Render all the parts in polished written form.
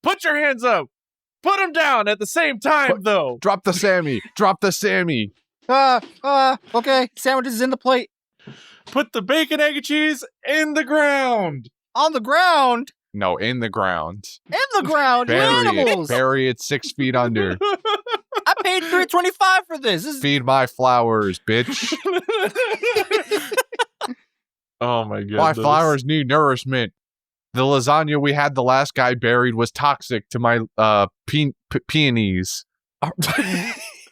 Put your hands up. Put them down at the same time, though. Drop the Sammy. Drop the Sammy. Okay. Sandwiches in the plate. Put the bacon, egg, and cheese in the ground. On the ground? No, in the ground. In the ground, you animals! Bury it 6 feet under. I paid $3.25 for this. Feed my flowers, bitch. Oh my goodness. My flowers need nourishment. The lasagna we had the last guy buried was toxic to my peonies.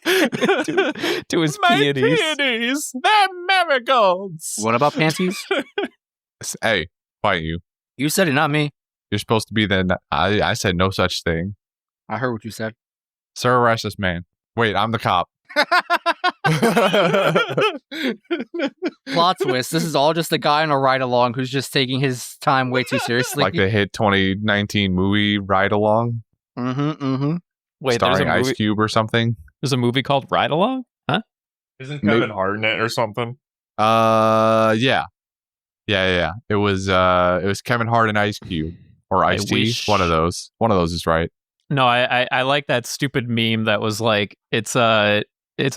to his My peonies. peonies. They're marigolds. What about panties? Hey, fight you. You said it, not me. You're supposed to be the... I said no such thing. I heard what you said. Sir, arrest this man. Wait, I'm the cop. Plot twist. This is all just a guy on a ride-along who's just taking his time way too seriously. Like the hit 2019 movie Ride Along? Wait, starring Ice Cube or something? There's a movie called Ride Along? Huh? Isn't Kevin Hart in it or something? Yeah. It was Kevin Hart and Ice Cube. Or Ice T. One of those. One of those is right. No, I like that stupid meme that was like, it's a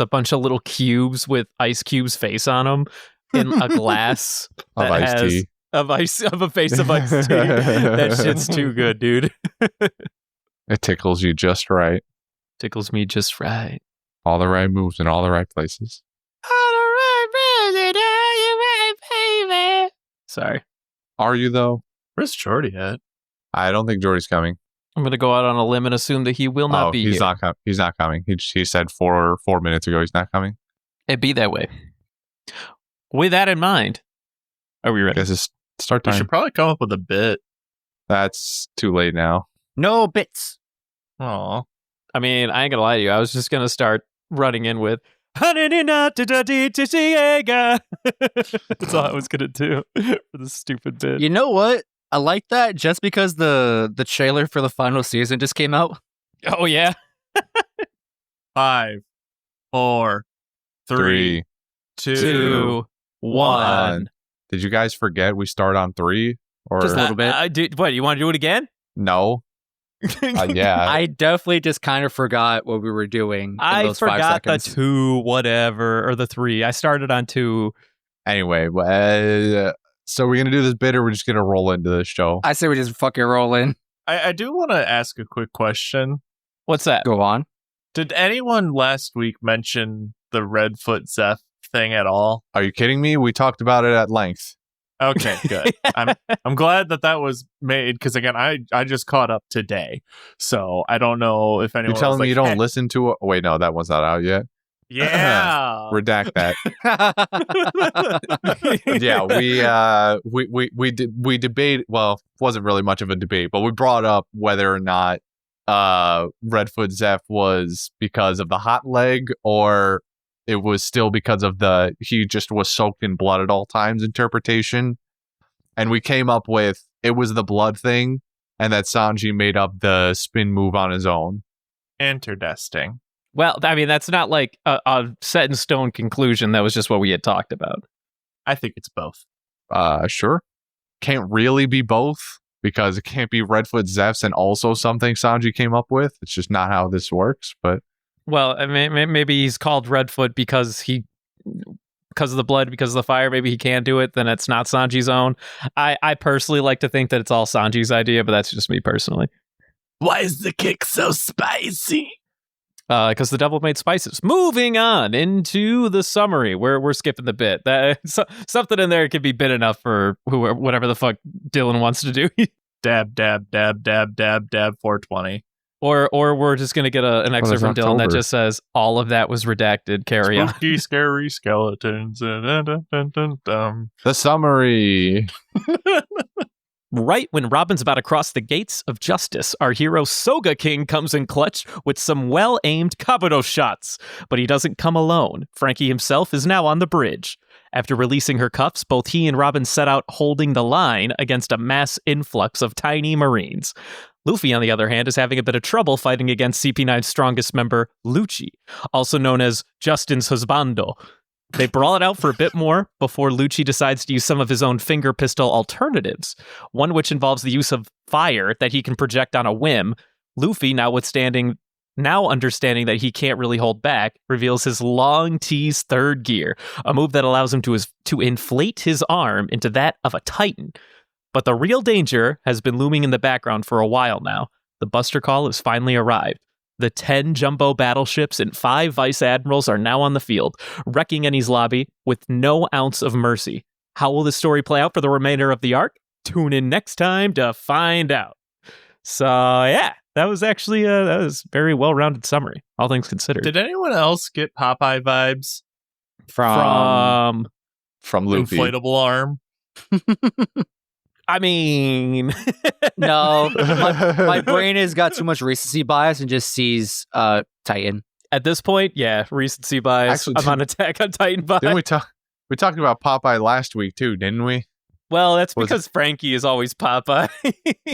bunch of little cubes with Ice Cube's face on them in a glass Of Ice T. of a face of Ice T. That shit's too good, dude. It tickles you just right. Tickles me just right. All the right moves in all the right places. Sorry. Are you, though? Where's Jordy at? I don't think Jordy's coming. I'm going to go out on a limb and assume that he will not be he's here. He's not coming. He said 4 minutes ago he's not coming. It'd be that way. With that in mind, are we I ready? guess it's start We time. should probably come up with a bit. That's too late now. No bits. Aw. I mean, I ain't going to lie to you. I was just going to start running in with That's all I was going to do for the stupid bit. You know what? I like that just because the trailer for the final season just came out. Oh, yeah? 5, 4, 3, 2, 2, 1. Did you guys forget we start on 3? Or Just a little bit. What, you want to do it again? no? Yeah. I definitely just kind of forgot what we were doing. In I those 5 forgot the seconds. 2, whatever, or the 3. I started on 2. Anyway, so we're gonna do this bit, or we're just gonna roll into this show? I say we just fucking roll in. I do want to ask a quick question. What's that? Go on. Did anyone last week mention the Redfoot Zeph thing at all? Are you kidding me? We talked about it at length. Okay, good. I'm glad that was made because again, I just caught up today, so I don't know if anyone. You're telling me was you like, don't listen to it? Wait, no, that one's not out yet. Yeah. Redact that. Yeah, we debate. Well, it wasn't really much of a debate, but we brought up whether or not Redfoot Zeph was because of the hot leg, or it was still because of he just was soaked in blood at all times interpretation. And we came up with it was the blood thing, and that Sanji made up the spin move on his own. Interesting. Well, I mean, that's not like a set in stone conclusion. That was just what we had talked about. I think it's both. Sure. Can't really be both, because it can't be Redfoot Zeph's and also something Sanji came up with. It's just not how this works, but... Well, I mean, maybe he's called Redfoot because of the blood, because of the fire. Maybe he can do it. Then it's not Sanji's own. I personally like to think that it's all Sanji's idea, but that's just me personally. Why is the kick so spicy? Because the devil made spices. Moving on into the summary. We're skipping the bit. Something in there could be bit enough for whatever the fuck Dylan wants to do. Dab, dab, dab, dab, dab, dab, 420. Or we're just going to get an excerpt from Dylan that just says, all of that was redacted. Carry on. Spooky, scary skeletons. The summary. Right when Robin's about to cross the gates of justice, our hero Soga King comes in clutch with some well-aimed Kabuto shots. But he doesn't come alone. Frankie himself is now on the bridge. After releasing her cuffs, both he and Robin set out holding the line against a mass influx of tiny Marines. Luffy, on the other hand, is having a bit of trouble fighting against CP9's strongest member, Lucci, also known as Justin's Husbando. They brawl it out for a bit more before Lucci decides to use some of his own finger pistol alternatives, one which involves the use of fire that he can project on a whim. Luffy, now understanding that he can't really hold back, reveals his long tease third gear, a move that allows him to inflate his arm into that of a titan. But the real danger has been looming in the background for a while now. The Buster Call has finally arrived. The 10 jumbo battleships and 5 vice admirals are now on the field, wrecking Enies Lobby with no ounce of mercy. How will this story play out for the remainder of the arc? Tune in next time to find out. So, yeah, that was actually that was very well-rounded summary, all things considered. Did anyone else get Popeye vibes From Luffy. inflatable arm? I mean, No, my brain has got too much recency bias and just sees Titan. at this point, yeah, recency bias. Actually, I'm on Attack on Titan vibe. Didn't we talked about Popeye last week too, didn't we? Well, that's Was because Frankie is always Popeye.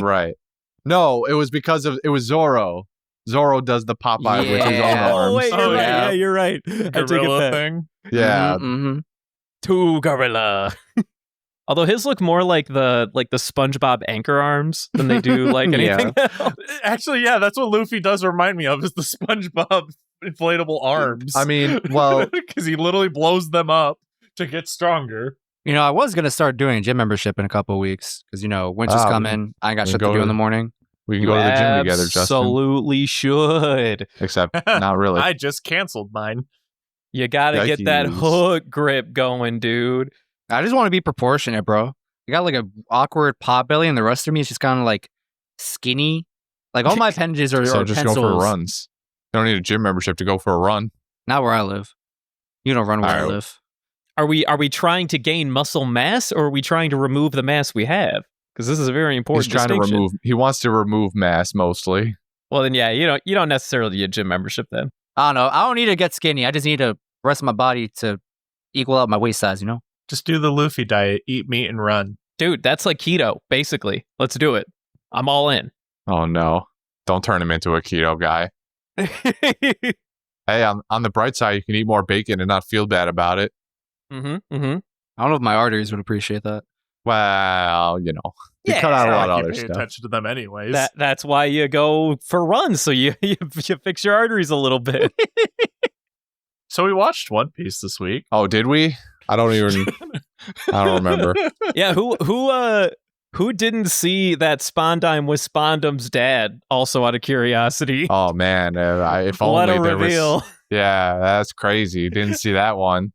Right. No, it was because it was Zoro. Zoro does the Popeye with his own Yeah. arms. Oh, wait, you're Oh, right. yeah. Yeah, you're right. I take it Gorilla back. thing. Yeah. Mm-hmm. To Gorilla. Although his look more like the SpongeBob anchor arms than they do like anything else. Actually, yeah, that's what Luffy does remind me of, is the SpongeBob inflatable arms. I mean, well, because he literally blows them up to get stronger. You know, I was gonna start doing a gym membership in a couple of weeks because winter's Ah, coming. I ain't got we shit to go do to- in the morning. we can go to the gym together, Justin. Absolutely should. Except not really. I just canceled mine. You gotta get that Yikes. hook grip going, dude. I just want to be proportionate, bro. I got like a awkward pot belly, and the rest of me is just kind of like skinny. Like all my appendages are, So are just pencils. go for runs. You don't need a gym membership to go for a run. Not where I live. You don't run where I Alright. live. Are we trying to gain muscle mass, or are we trying to remove the mass we have? Because this is a very important He's trying to distinction. remove. He wants to remove mass mostly. Well, then, yeah, you don't necessarily need a gym membership then. I don't know. I don't need to get skinny. I just need to rest my body to equal out my waist size. Just do the Luffy diet, eat meat and run. Dude, that's like keto, basically. Let's do it. I'm all in. Oh no! Don't turn him into a keto guy. Hey, on the bright side, you can eat more bacon and not feel bad about it. Mm-hmm. I don't know if my arteries would appreciate that. Well, you Yeah, cut out a Not lot like of you other pay stuff. attention to them anyways. That's why you go for runs, so you fix your arteries a little bit. So we watched One Piece this week. Oh, did we? I don't even. I don't remember. Yeah, who didn't see that Spondime was Spondum's dad? Also, out of curiosity. Oh man, if What only a there reveal! was. Yeah, that's crazy. Didn't see that one.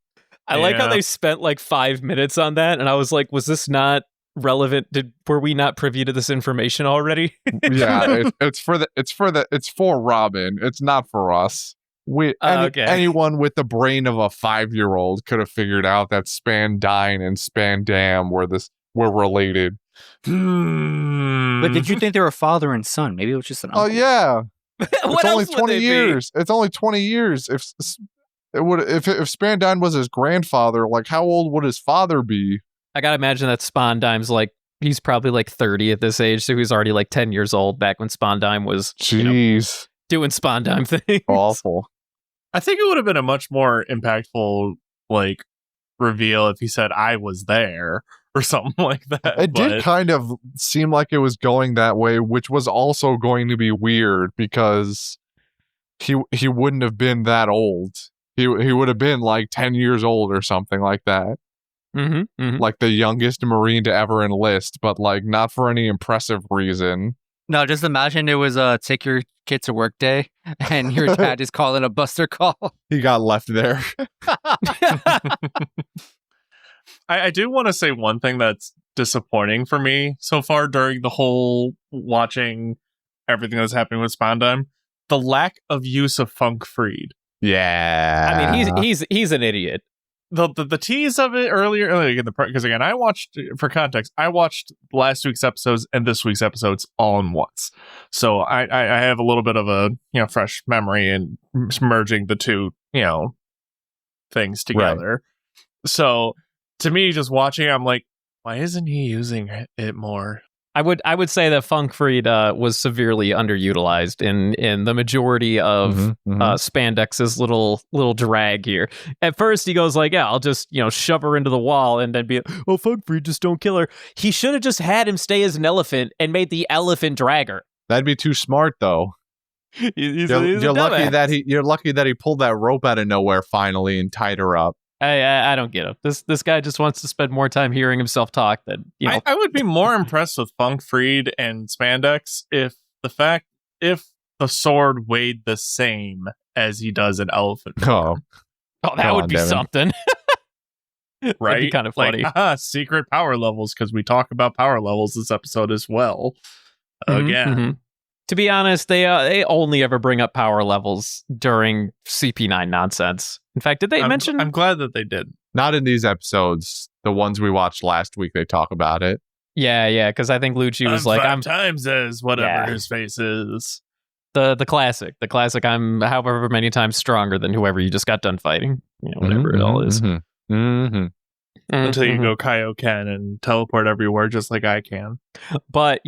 I like how Yeah. they spent like 5 minutes on that, and I was like, was this not relevant? Were we not privy to this information already? Yeah, it's for Robin. It's not for us. Okay. Anyone with the brain of a 5-year-old could have figured out that Spandine and Spandam were related. But did you think they were father and son? Maybe it was just an uncle. Oh yeah, What it's only else would 20 they be? years. It's only 20 years. If Spandine was his grandfather, like how old would his father be? I gotta imagine that Spondime's like, he's probably like 30 at this age, so he's already like 10 years old back when Spondime was Jeez, doing Spondime things. awful. I think it would have been a much more impactful like reveal if he said I was there or something like that. It did but- kind of seem like it was going that way, which was also going to be weird because he wouldn't have been that old. He would have been like 10 years old or something like that. Mm-hmm. Like the youngest Marine to ever enlist, but like not for any impressive reason. No, just imagine it was take your kid to work day, and your dad is calling a Buster Call. He got left there. I do want to say one thing that's disappointing for me so far during the whole watching everything that's happening with Spondime. The lack of use of Funk Freed. Yeah. I mean, he's an idiot. The tease of it earlier in the because again I watched, for context, I watched last week's episodes and this week's episodes all in once, so I have a little bit of a fresh memory and merging the two things together. So to me, just watching, I'm like, why isn't he using it more? I would say that Funk Freed was severely underutilized in the majority of Spandex's little drag here. At first, he goes like, "Yeah, I'll just shove her into the wall," and then be, "Oh, Funk Freed, just don't kill her." He should have just had him stay as an elephant and made the elephant drag her. That'd be too smart, though. You're lucky that he pulled that rope out of nowhere finally and tied her up. I don't get it. This guy just wants to spend more time hearing himself talk than I would be more impressed with Funk Freed and Spandex if the sword weighed the same as he does an elephant. Oh, that would be something. Right? That'd be kind of funny. Like, secret power levels, because we talk about power levels this episode as well. Again. To be honest, they only ever bring up power levels during CP9 nonsense. In fact, did they mention? I'm glad that they did. Not in these episodes. The ones we watched last week, they talk about it. Yeah, because I think Lucci was like, "I'm 5 times as whatever his face is." The classic. I'm however many times stronger than whoever you just got done fighting. Whatever it all is. Until you go Kaioken and teleport everywhere, just like I can. But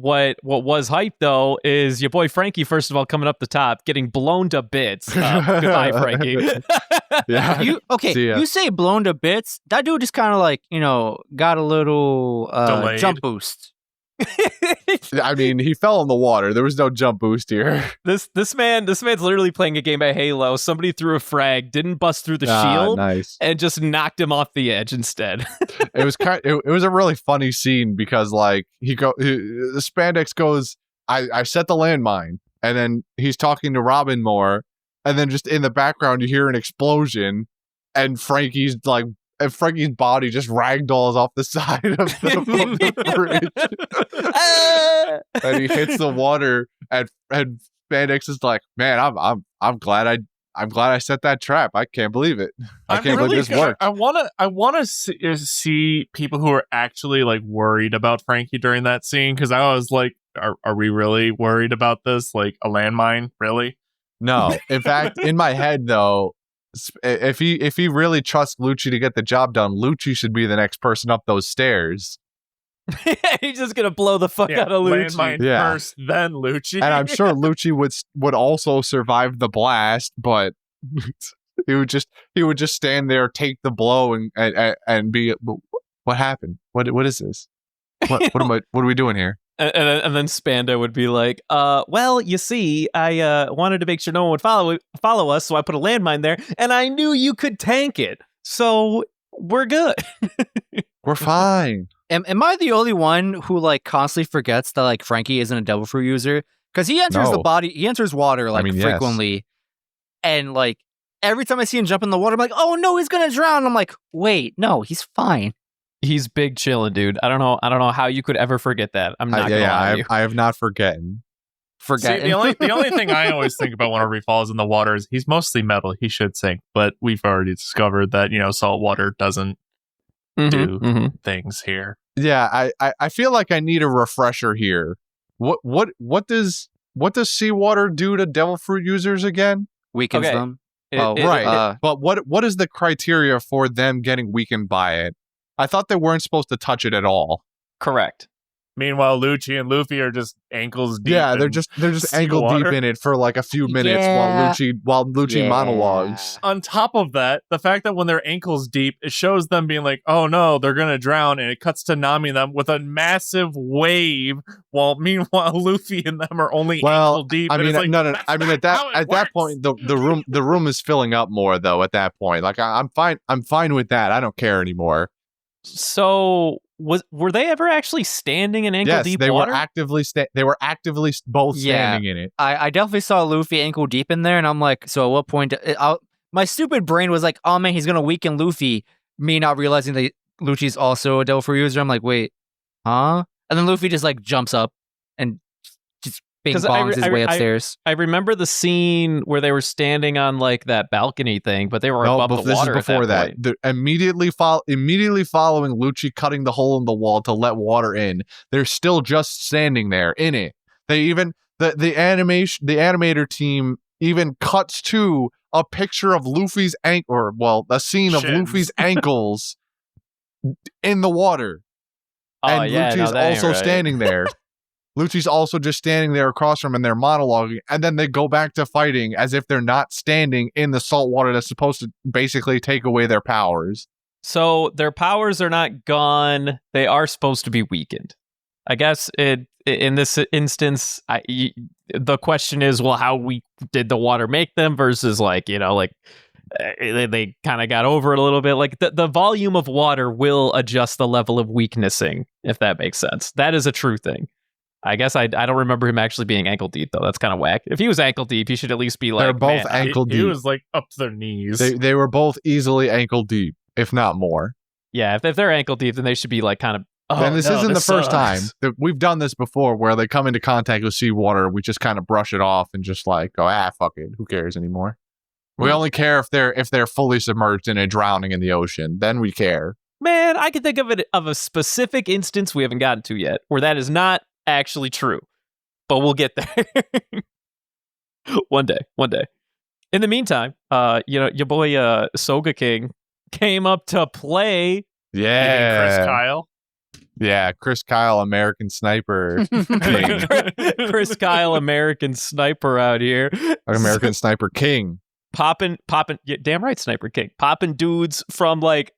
what was hype though is your boy Frankie, first of all, coming up the top, getting blown to bits. Goodbye, Frankie. Yeah. You say blown to bits. That dude just kind of like, got a little jump boost. I mean, he fell in the water. There was no jump boost here. This man's literally playing a game of Halo. Somebody threw a frag, didn't bust through the shield, nice, and just knocked him off the edge instead. It was a really funny scene because like the Spandex goes, I set the landmine, and then he's talking to Robin more, and then just in the background you hear an explosion, and Frankie's body just ragdolls off the side of the bridge, and he hits the water, and Spandex is like, "Man, I'm glad I set that trap. I can't believe it. I can't believe this worked." I wanna see people who are actually like worried about Frankie during that scene, because I was like, "Are we really worried about this? Like a landmine, really?" No, in fact, in my head though, if he really trusts Lucci to get the job done, Lucci should be the next person up those stairs. He's just gonna blow the fuck out of Lucci. Landmine first, then Lucci. And I'm sure Lucci would also survive the blast, but he would just stand there, take the blow, and be, "What happened? What is this? What are we doing here?" And then Spanda would be like, well, you see, I wanted to make sure no one would follow us, so I put a landmine there, and I knew you could tank it, so we're good." We're fine. Am I the only one who like constantly forgets that like Frankie isn't a devil fruit user? Because he enters he enters water like frequently, yes. And like every time I see him jump in the water, I'm like, "Oh no, he's gonna drown." I'm like, "Wait, no, he's fine." He's big chillin', dude. I don't know how you could ever forget that. I'm not gonna lie to you. I have not forgotten. See, the only thing I always think about whenever he falls in the water is he's mostly metal. He should sink, but we've already discovered that salt water doesn't do things here. Yeah, I feel like I need a refresher here. What does seawater do to devil fruit users again? Weakens them. But what is the criteria for them getting weakened by it? I thought they weren't supposed to touch it at all. Correct. Meanwhile, Lucci and Luffy are just ankles deep. Yeah, they're just ankle deep in it for like a few minutes while Lucci monologues. On top of that, the fact that when they're ankles deep, it shows them being like, "Oh no, they're gonna drown," and it cuts to Nami and them with a massive wave, while meanwhile Luffy and them are only ankle deep. I mean, like, no. I mean, at that point, the room is filling up more though. At that point, like I'm fine with that. I don't care anymore. So were they ever actually standing in ankle deep water? They were actively both standing in it. I definitely saw Luffy ankle deep in there, and I'm like, so at what point? My stupid brain was like, "Oh man, he's gonna weaken Luffy." Me not realizing that Lucci's also a devil fruit user. I'm like, wait, huh? And then Luffy just like jumps up and just bing bongs his way upstairs. I remember the scene where they were standing on like that balcony thing, but they were above the water. This is before that. Immediately following Lucci cutting the hole in the wall to let water in, they're still just standing there in it. They even the animator team even cuts to a picture of Luffy's a scene of Luffy's ankles in the water. Oh, and yeah, Lucci's that ain't also right. standing there. Lucci's also just standing there across from him, and they're monologuing, and then they go back to fighting as if they're not standing in the salt water that's supposed to basically take away their powers. So their powers are not gone. They are supposed to be weakened. I guess in this instance, the question is, well, how weak did the water make them versus they kind of got over it a little bit. Like the volume of water will adjust the level of weaknessing, if that makes sense. That is a true thing. I guess I don't remember him actually being ankle deep, though. That's kind of whack. If he was ankle deep, he should at least be like, They're both man, ankle deep. He was like up to their knees. They were both easily ankle deep, if not more. yeah, if they're ankle deep, then they should be like kind of. Oh, And this no, isn't the first time. sucks. We've done this before where they come into contact with seawater. We just kind of brush it off and just like go, fuck it. Who cares anymore? We only care if they're fully submerged and drowning in the ocean. Then we care. Man, I can think of a specific instance we haven't gotten to yet where that is not actually true. But we'll get there. One day. In the meantime, your boy Soga King came up to play. Yeah. Chris Kyle. Yeah, Chris Kyle, American Sniper. King. Chris Kyle, American Sniper out here. American Sniper King. Popping, yeah, damn right, Sniper King. Popping dudes from like,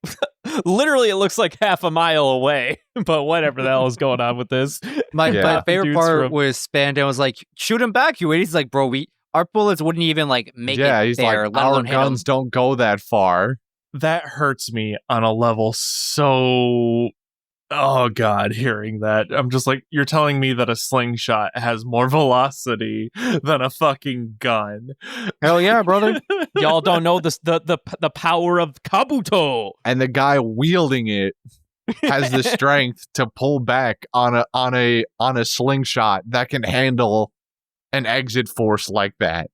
literally it looks like half a mile away. But whatever the hell is going on with this. My favorite Dudes part from- was Spandan was like, shoot him back, you idiot. He's like, bro, our bullets wouldn't even like make it He's there, like, let our alone hit him. guns don't go that far. That hurts me on a level so. Oh God, hearing that. I'm just like, you're telling me that a slingshot has more velocity than a fucking gun. Hell yeah, brother. Y'all don't know the power of Kabuto. And the guy wielding it has the strength to pull back on a slingshot that can handle an exit force like that.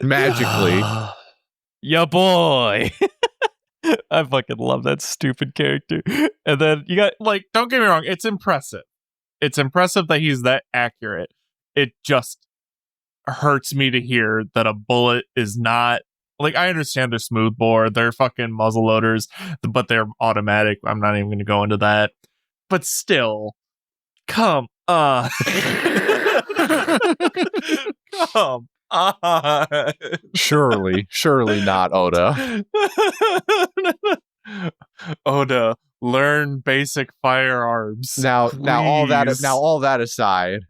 Magically. Ya boy. I fucking love that stupid character. And then you got Like, don't get me wrong, it's impressive. It's impressive that he's that accurate. It just hurts me to hear that a bullet is not. Like, I understand they're smoothbore, they're fucking muzzle loaders, but they're automatic. I'm not even going to go into that. But still, come on. Come on. Surely not, Oda. Oda, learn basic firearms. Now all Please. that aside,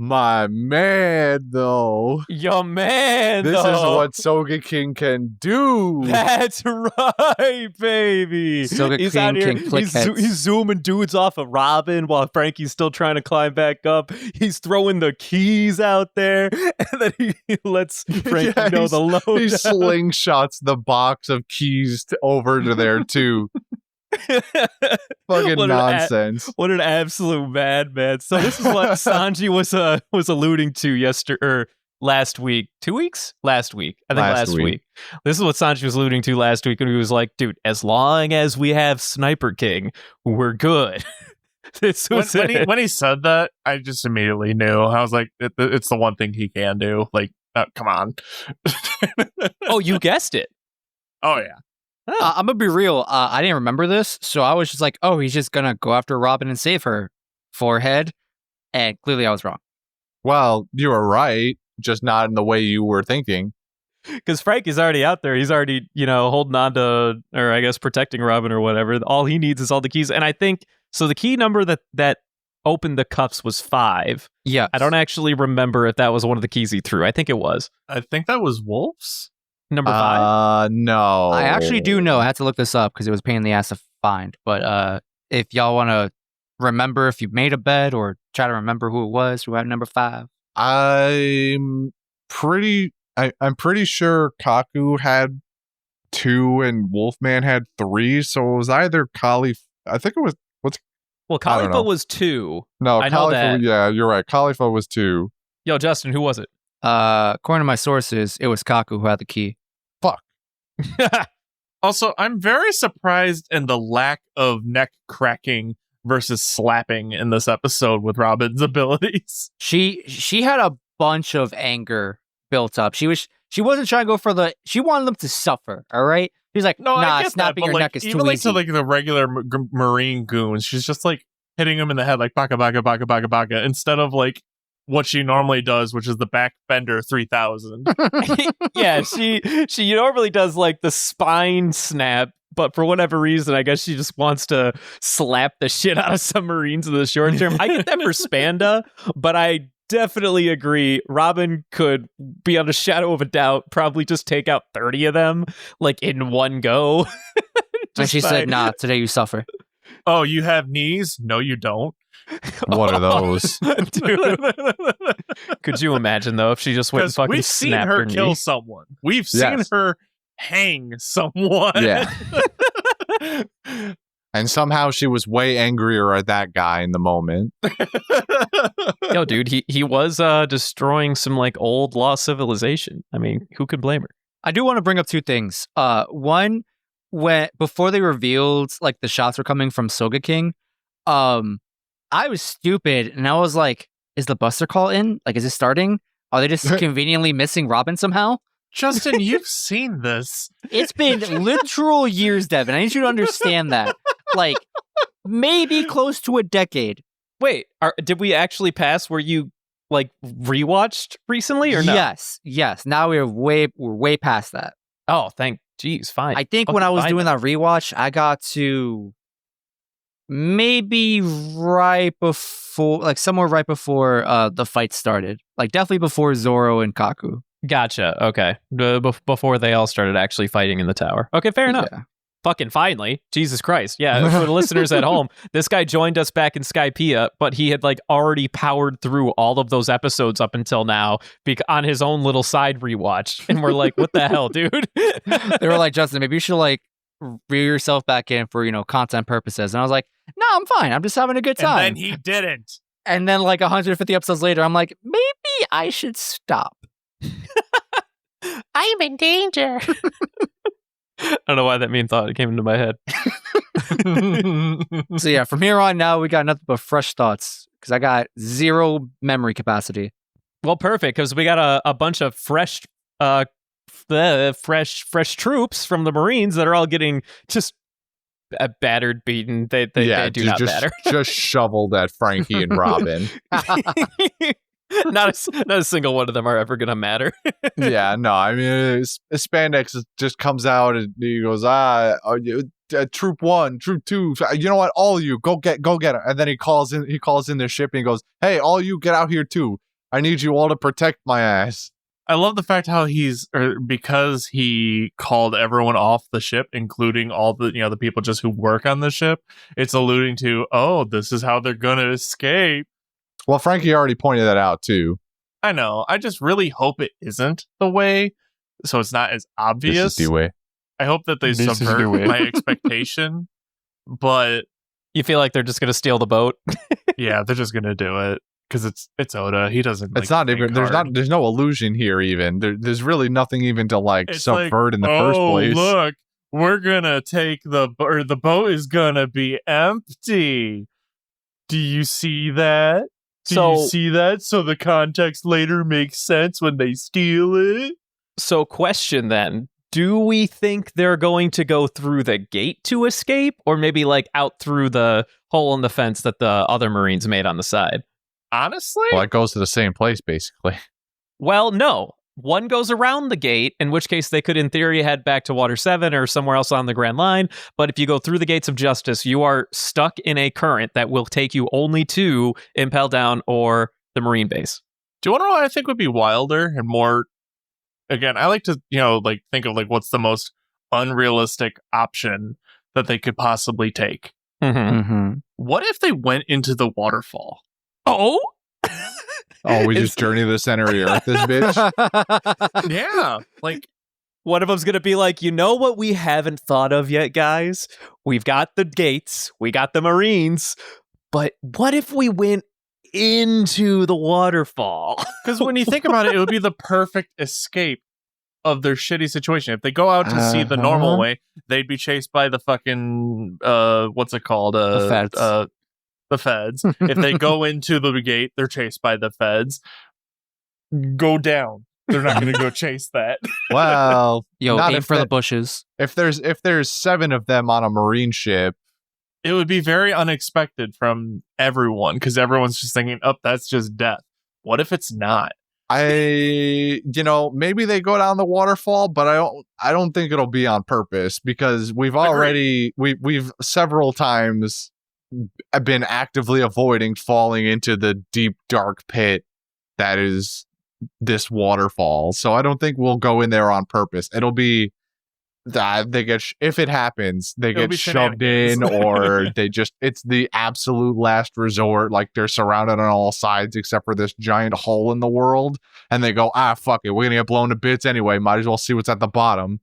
my man though. your man. This is though. what Soga King can do. That's right, baby. Soga He's King out here. can click He's, heads. he's zooming dudes off of Robin while Frankie's still trying to climb back up. He's throwing the keys out there, and then he lets Frankie Yeah, know the load. He slingshots the box of keys over to there too. Fucking What an nonsense. What an absolute madman! So this is what Sanji was alluding to last week. 2 weeks? Last week. I think Last last week. week. This is what Sanji was alluding to last week, and he was like, "Dude, as long as we have Sniper King, we're good." This was it. When he said that, I just immediately knew. I was like, it's the one thing he can do. Like, come on. Oh, you guessed it. Oh, yeah. I'm gonna be real. I didn't remember this, so I was just like, "Oh, he's just gonna go after Robin and save her." Forehead, and clearly I was wrong. Well, you were right, just not in the way you were thinking. Because Frankie's already out there. He's already, holding on to, or I guess protecting Robin or whatever. All he needs is all the keys. And I think, so the key number that opened the cuffs was 5. Yeah, I don't actually remember if that was one of the keys he threw. I think it was. I think that was Wolf's. Number 5. No. I actually do know. I had to look this up because it was a pain in the ass to find. But if y'all want to remember if you made a bet or try to remember who it was who had number 5. I'm pretty sure Kaku had 2 and Wolfman had 3, so it was either I think it was Well, I don't know. Khalifa was 2. no I know Khalifa, that. yeah, you're right. Khalifa was 2. Yo, Justin, who was it? According to my sources, it was Kaku who had the key. Also, I'm very surprised in the lack of neck cracking versus slapping in this episode with Robin's abilities. She had a bunch of anger built up. She wasn't trying to go for she wanted them to suffer, all right? He's like, No, I nah, get that, snapping but your like, neck is even too like easy. to like the regular Marine goons, she's just like hitting him in the head like baka baka baka baka baka instead of like what she normally does, which is the back bender 3000. Yeah, she normally does like the spine snap, but for whatever reason, I guess she just wants to slap the shit out of some Marines in the short term. I get that for Spanda, but I definitely agree. Robin could, beyond a shadow of a doubt, probably just take out 30 of them like in one go. And she said, nah, today you suffer. Oh, you have knees? No, you don't. What are those? Dude. Could you imagine though if she just went and Because fucking we've seen snapped her her kill knee? someone. We've seen Yes. her hang someone. Yeah. And somehow she was way angrier at that guy in the moment. Yo, dude, he was destroying some like old lost civilization. I mean, who could blame her? I do want to bring up two things. One, before they revealed like the shots were coming from Soga King, I was stupid and I was like, is the Buster call in? Like, is it starting? Are they just conveniently missing Robin somehow? Justin, you've seen this. It's been literal years, Devin. I need you to understand that. Like, maybe close to a decade. Wait, did we actually pass where you like rewatched recently or no? Yes. Now we're way past that. Oh, geez, fine. I think when I was doing that rewatch, I got to maybe right before, like somewhere right before the fight started. Like definitely before Zoro and Kaku. Gotcha. Okay. Before they all started actually fighting in the tower. Okay, fair enough. Yeah. Fucking finally. Jesus Christ. Yeah, for the listeners at home, this guy joined us back in Skypiea, but he had like already powered through all of those episodes up until now on his own little side rewatch. And we're like, what the hell, dude? They were like, Justin, maybe you should like reel yourself back in for, content purposes. And I was like, no, I'm fine. I'm just having a good time. And then he didn't. And then like 150 episodes later, I'm like, maybe I should stop. I am in danger. I don't know why that mean thought came into my head. So yeah, from here on now, we got nothing but fresh thoughts because I got zero memory capacity. Well, perfect, because we got a bunch of fresh troops from the Marines that are all getting just battered, beaten. They do not matter. Just shoveled at Frankie and Robin. Not a single one of them are ever gonna matter. Yeah, no, I mean, Spandex just comes out and he goes, troop 1, troop 2, you know what, all of you go get her. And then he calls in their ship and he goes, hey, all you get out here too. I need you all to protect my ass. I love the fact how because he called everyone off the ship, including all the the people just who work on the ship. It's alluding to, oh, this is how they're gonna escape. Well, Frankie already pointed that out too. I know. I just really hope it isn't the way, so it's not as obvious. This is the way. I hope that they This is subvert the way. my expectation, but You feel like they're just gonna steal the boat? yeah, they're just gonna do it because it's Oda. He doesn't. It's not even. There's no illusion here. Even there's really nothing even to It's subvert in the first place. Look, we're gonna take the boat is gonna be empty. Do you see that? Do you see that? So the context later makes sense when they steal it. So question then, do we think they're going to go through the gate to escape, or maybe like out through the hole in the fence that the other Marines made on the side? Honestly, Well, it goes to the same place basically. Well, no. One goes around the gate, in which case they could, in theory, head back to Water 7 or somewhere else on the Grand Line. But if you go through the Gates of Justice, you are stuck in a current that will take you only to Impel Down or the Marine base. do you want to know what I think would be wilder and more? Again, I like to think of what's the most unrealistic option that they could possibly take. Mm-hmm. What if they went into the waterfall? Oh? Oh, we just journey to the center of the earth, this bitch. Yeah, like One of them's going to be like, you know what we haven't thought of yet, guys? We've got the gates, we got the Marines, but what if we went into the waterfall? because when you think about it, it would be the perfect escape of their shitty situation. If they go out to see the normal way, they'd be chased by the fucking what's it called? The feds. The feds. If they go into the gate, they're chased by the feds. Go down. They're not going to go chase that. Well, Yo, not aim if for the that- bushes. if there's 7 of them on a marine ship. It would be very unexpected from everyone because everyone's just thinking, oh, that's just death. What if it's not? Maybe they go down the waterfall, but I don't think it'll be on purpose because we've several times been actively avoiding falling into the deep dark pit that is this waterfall. So I don't think we'll go in there on purpose. It'll be that they get if it happens, they It'll get be shoved in, shenanigans. or it's the absolute last resort. Like they're surrounded on all sides except for this giant hole in the world, and they go, fuck it, we're gonna get blown to bits anyway. Might as well see what's at the bottom.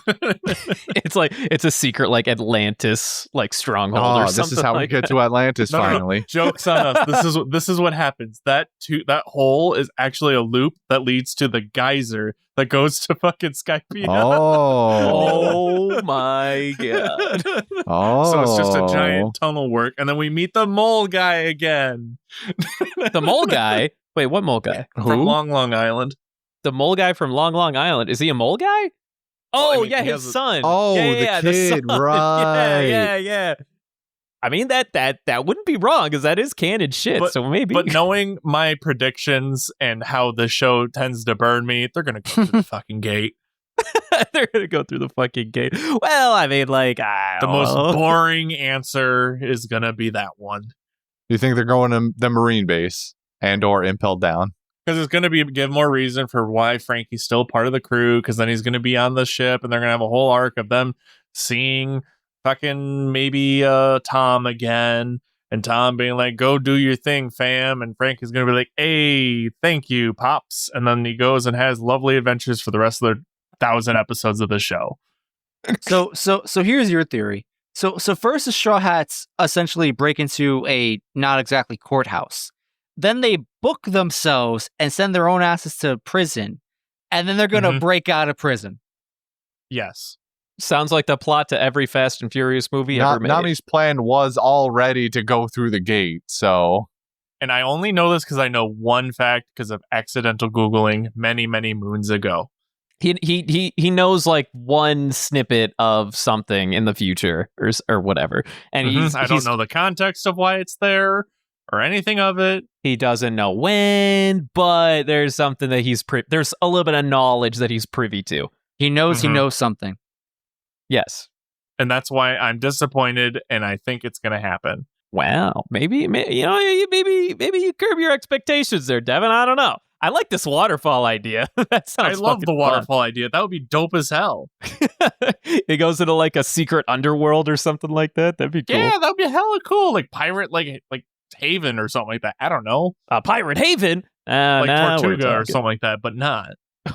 It's a secret like Atlantis like stronghold or something. This is how we like get that. to Atlantis No, no, no. finally. Joke's on us. This is what happens. That hole is actually a loop that leads to the geyser that goes to fucking Skypiea. Oh, Oh my god. oh. So it's just a giant tunnel work, and then we meet the mole guy again. The mole guy? Wait, what mole guy? From Long Island. The mole guy from Long Island. Is he a mole guy? Oh, I mean, yeah, he his has a- son. Oh, yeah, the kid, son. right. Yeah. I mean that wouldn't be wrong because that is canon shit. But- so maybe. But knowing my predictions and how the show tends to burn me, they're gonna go through the fucking gate. they're gonna go through the fucking gate. Well, I mean, like I The don't most know. boring answer is gonna be that one. You think they're going to the marine base and/or Impel Down? Because it's going to give more reason for why Frankie's still part of the crew. Because then he's going to be on the ship, and they're going to have a whole arc of them seeing fucking maybe Tom again, and Tom being like, "Go do your thing, fam," and Frank is going to be like, "Hey, thank you, pops," and then he goes and has lovely adventures for the rest of the 1,000 episodes of the show. So here's your theory. So first the Straw Hats essentially break into a not exactly courthouse. Then they book themselves and send their own asses to prison. And then they're going to Mhm. break out of prison. Yes. Sounds like the plot to every Fast and Furious movie ever made. Nami's plan was already to go through the gate, so And I only know this because I know one fact because of accidental Googling many, many moons ago. He knows like one snippet of something in the future or whatever, and Mhm. I don't know the context of why it's there or anything of it. he doesn't know when, but there's something that there's a little bit of knowledge that he's privy to. He knows he Mhm. knows something. Yes. And that's why I'm disappointed, and I think it's going to happen. Wow. Maybe you curb your expectations there, Devin. I don't know. I like this waterfall idea. That sounds I love fucking the fun. waterfall idea. That would be dope as hell. It goes into like a secret underworld or something like that. That'd be cool. Yeah, that would be hella cool. Like pirate, like Haven or something like that. I don't know. Pirate Haven. Like now we're Tortuga or talking. something like that, but not.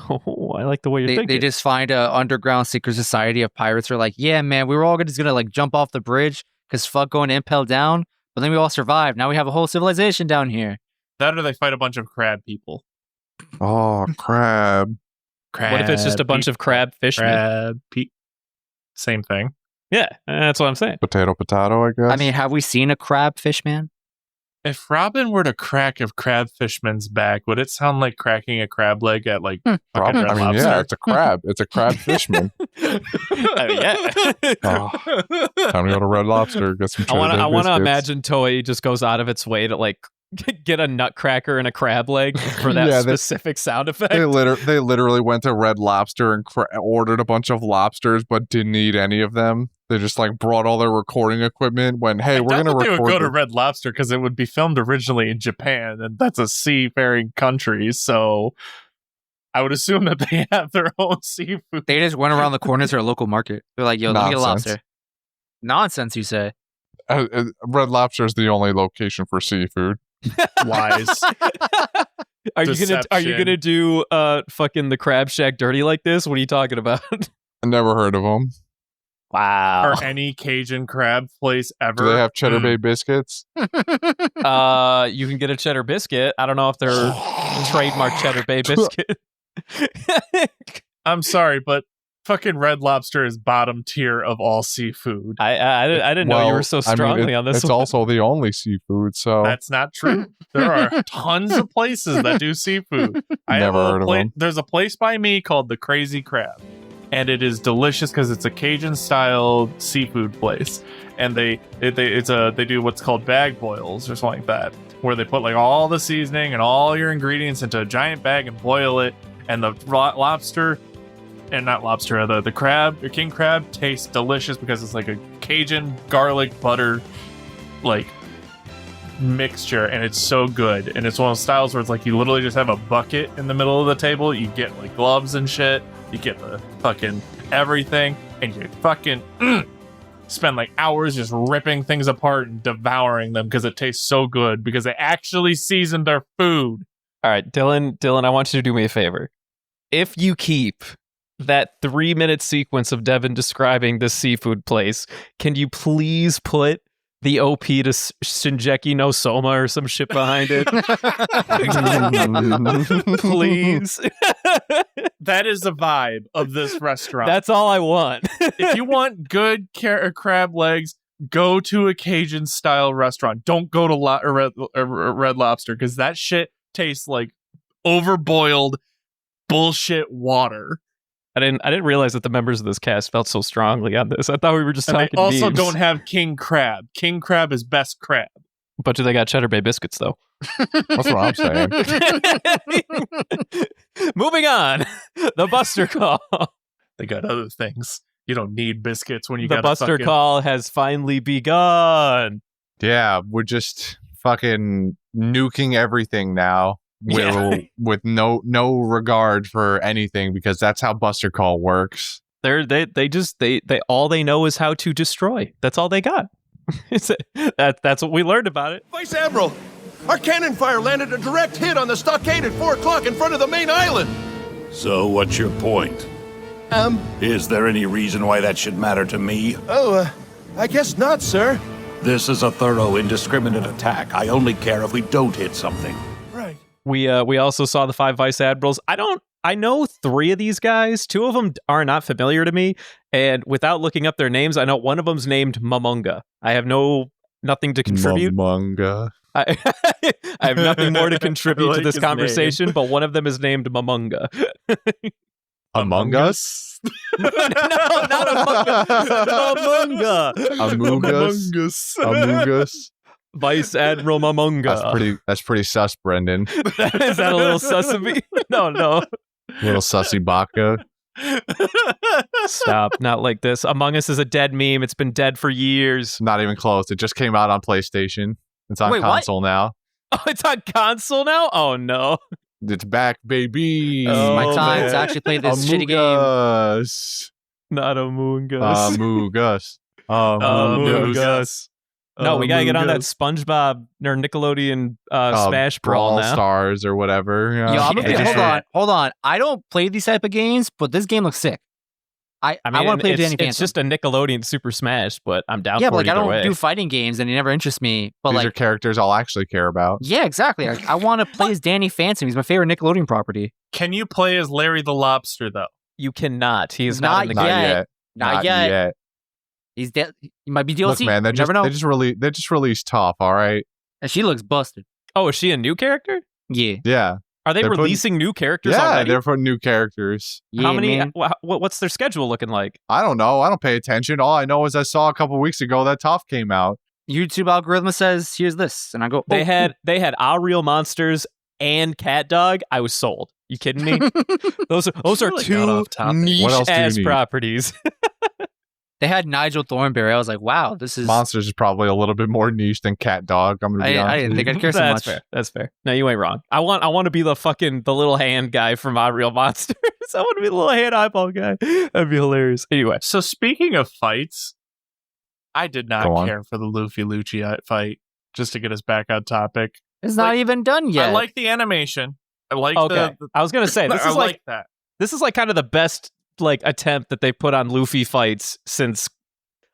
Oh, I like the way you're They thinking. just find a underground secret society of pirates. Are like, yeah, man, we were all just gonna like jump off the bridge because fuck going to Impel Down. But then we all survived. Now we have a whole civilization down here. That or they fight a bunch of crab people. crab. What if it's just a bunch of crab fishmen? crab pe- Same thing. Yeah, that's what I'm saying. Potato, I guess. I mean, have we seen a crab fish man? If Robin were to crack a crab fishman's back, would it sound like cracking a crab leg at like fucking Probably. Red I mean, Lobster? yeah, it's a crab. It's a crab fishman. Yeah. Oh, time to go to Red Lobster, get some I want cheddar to biscuits. imagine Toei just goes out of its way to like get a nutcracker and a crab leg for that Yeah, they- specific sound effect. They literally went to Red Lobster and ordered a bunch of lobsters, but didn't eat any of them. They just like brought all their recording equipment. When hey, I we're doubt gonna that they would record. go to this. Red Lobster because it would be filmed originally in Japan, and that's a seafaring country. So I would assume that they have their own seafood. They just went around the corners to a local market. They're like, yo, let me get a Nonsense. lobster. Nonsense, you say? Red Lobster is the only location for seafood. Wise. Are you Deception. gonna do fucking the Crab Shack dirty like this? What are you talking about? I never heard of them. Wow. Or any Cajun crab place ever. Do they have Cheddar Mm. Bay biscuits? You can get a cheddar biscuit. I don't know if they're trademark Cheddar Bay biscuit. I'm sorry, but fucking Red Lobster is bottom tier of all seafood. I didn't know you were so strongly on this. It's one. also the only seafood, so That's not true. There are tons of places that do seafood. Never heard of them. There's a place by me called the Crazy Crab, and it is delicious because it's a Cajun style seafood place, and they do what's called bag boils or something like that, where they put like all the seasoning and all your ingredients into a giant bag and boil it, and the lobster. And not lobster, the crab, the king crab tastes delicious because it's like a Cajun garlic butter like mixture, and it's so good. And it's one of those styles where it's like you literally just have a bucket in the middle of the table. You get like gloves and shit. You get the fucking everything, and you fucking spend like hours just ripping things apart and devouring them because it tastes so good because they actually seasoned their food. All right, Dylan, I want you to do me a favor. If you keep that 3-minute sequence of Devin describing this seafood place, can you please put the OP to Shinjeki no Soma or some shit behind it? Please. That is the vibe of this restaurant. That's all I want. If you want good crab legs, go to a Cajun style restaurant. Don't go to Red Lobster because that shit tastes like overboiled bullshit water. I didn't realize that the members of this cast felt so strongly on this. I thought we were just talking. They also memes. don't have king crab. King crab is best crab. But do they got Cheddar Bay biscuits though? that's what I'm saying. Moving on, the Buster Call. They got other things. You don't need biscuits when you the got Buster Call has finally begun. Yeah, we're just fucking nuking everything now. With no regard for anything because that's how Buster Call works. They all they know is how to destroy. That's all they got. That's what we learned about it. Vice Admiral, our cannon fire landed a direct hit on the stockade at 4 o'clock in front of the main island. So what's your point? Is there any reason why that should matter to me? I guess not, sir. This is a thorough, indiscriminate attack. I only care if we don't hit something. Right. We also saw the 5 Vice Admirals. I know 3 of these guys. 2 of them are not familiar to me, and without looking up their names, I know one of them's named Momonga. I have nothing to contribute. Momonga. I have nothing more to contribute like to this his conversation, name. but one of them is named Momonga. Among Us? No, not Momonga. Among Us. Vice Admiral Momonga. That's pretty sus, Brendan. Is that a little sus of me? No. Little sussy baka. Stop. Not like this. Among Us is a dead meme. It's been dead for years. Not even close. It just came out on PlayStation. It's on Wait, what? console now. Oh, it's on console now? Oh, no. It's back, baby. Oh, My time man. to actually play this shitty game. Us. Not Among Us. Among Us. Among Us. No, we gotta get on that Among Us. SpongeBob or Nickelodeon Smash Brawl now. Stars or whatever. Yo, I'm gonna Yeah. hold on. I don't play these type of games, but this game looks sick. I want to play Danny Phantom. It's just a Nickelodeon Super Smash, but I'm down yeah, for but like it I either don't way. do fighting games, and they never interest me. But These like, are characters I'll actually care about. yeah, exactly. Like, I want to play as Danny Phantom. He's my favorite Nickelodeon property. Can you play as Larry the Lobster though? You cannot. He is Not not in the Not game. yet. Not yet. He's dead. He might be DLC. Look, man, you never know. they just released Toph, all right? And she looks busted. Oh, is she a new character? Yeah. Yeah. Are they They're putting- releasing new characters Yeah, already? they're putting new characters. Yeah, How many? man. What's their schedule looking like? I don't know. I don't pay attention. All I know is I saw a couple weeks ago that Toph came out. YouTube algorithm says, "Here's this," and I go, They oh, had Our Real Monsters and Cat Dog. I was sold. You kidding me? Those are Really got two off topic. niche What else do you ass need? properties. They had Nigel Thornberry. I was like, wow, this is. Monsters is probably a little bit more niche than Cat Dog. I'm gonna be honest. I didn't with think you. I'd care so That's much. fair. That's fair. No, you ain't wrong. I want to be the little hand guy from Our Real Monsters. I want to be the little hand eyeball guy. That'd be hilarious. Anyway, So speaking of fights, I did Go not on. care for the Luffy Lucci fight. Just to get us back on topic, It's not Like, even done yet. I like the animation. I like okay. the I was gonna say this I is like like that. this is like kind of the best like attempt that they put on Luffy fights since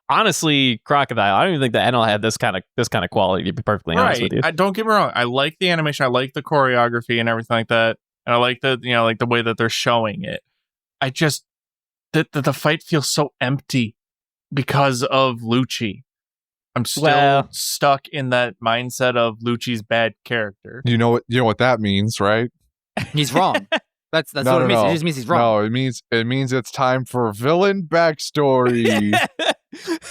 honestly Crocodile. I don't even think the NL had this kind of quality, to be perfectly honest with you. I don't get me wrong. I like the animation. I like the choreography and everything like that. And I like the the way that they're showing it. I just the fight feels so empty because of Lucci. I'm still Well- stuck in that mindset of Lucci's bad character. You know what that means, right? He's wrong. That's No, what it no, means. no. It just means he's wrong. No, it means it's time for villain backstory.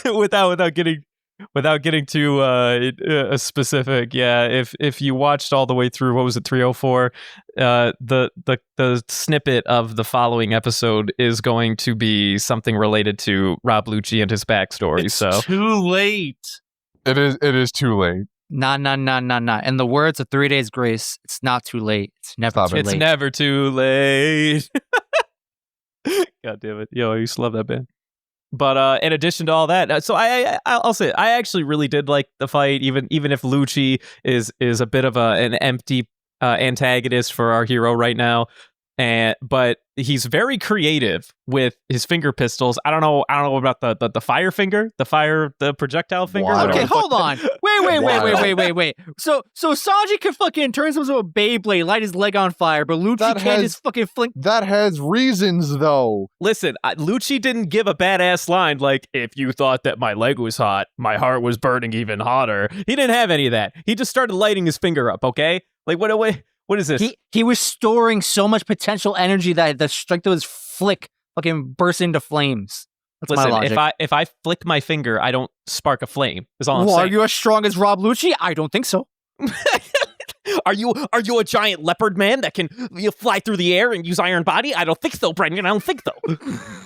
without getting too specific, yeah. If you watched all the way through, what was it, 304? The snippet of the following episode is going to be something related to Rob Lucci and his backstory. It's So too late. It is too late. Nah. In the words of 3 Days Grace, it's not too late. It's never Stop too it. it's late. never too late. God damn it. Yo, I used to love that band. But in addition to all that, so I'll say I actually really did like the fight, even if Lucci is a bit of an empty antagonist for our hero right now. But he's very creative with his finger pistols. I don't know about the fire finger, the projectile finger. Wow. Okay, whatever the fuck hold on. Wait. So Sanji can fucking turn himself into a Beyblade, light his leg on fire, but Lucci That can't has- just fucking fling. That has reasons, though. Listen, Lucci didn't give a badass line like, if you thought that my leg was hot, my heart was burning even hotter. He didn't have any of that. He just started lighting his finger up, okay? Like, what is this? He was storing so much potential energy that the strength of his flick fucking burst into flames. That's my Listen, logic. if I flick my finger, I don't spark a flame. Is all I'm Well, are saying. you as strong as Rob Lucci? I don't think so. Are you a giant leopard man that can fly through the air and use iron body? I don't think so, Brendan. I don't think so.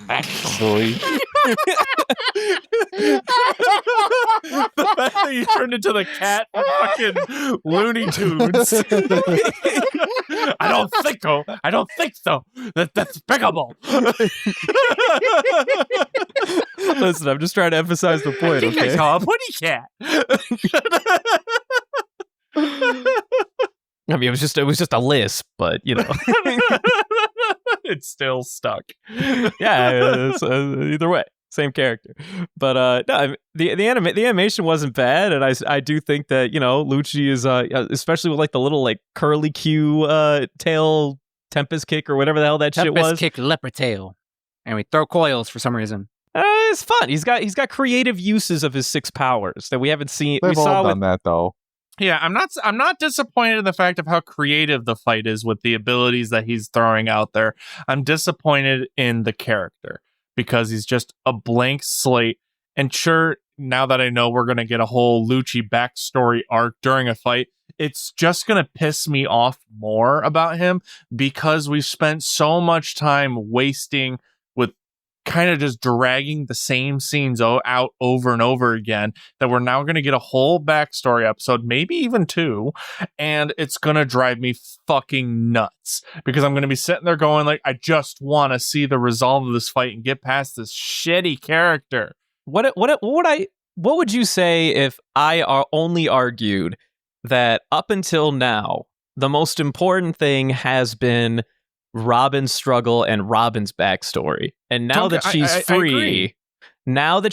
Actually, The fact that you turned into the cat from fucking Looney Tunes. I don't think so. That's despicable. Listen, I'm just trying to emphasize the I point. think I Okay? saw a putty cat. I mean, it was just a lisp, but you know, It's still stuck. yeah. It's, either way, same character. But no, the animation wasn't bad, and I do think that Lucci is especially with like the little like curly Q tail Tempest kick or whatever the hell that shit was. Tempest kick leopard tail. And we throw coils for some reason. It's fun. He's got creative uses of his 6 powers that we haven't seen. they've We saw all with done that, though. Yeah, I'm not disappointed in the fact of how creative the fight is with the abilities that he's throwing out there. I'm disappointed in the character because he's just a blank slate. And sure, now that I know we're going to get a whole Lucci backstory arc during a fight, it's just going to piss me off more about him because we've spent so much time wasting with kind of just dragging the same scenes out over and over again that we're now going to get a whole backstory episode, maybe even 2, and it's going to drive me fucking nuts because I'm going to be sitting there going like, I just want to see the resolve of this fight and get past this shitty character. What would you say if I only argued that up until now the most important thing has been Robin's struggle and Robin's backstory, and now that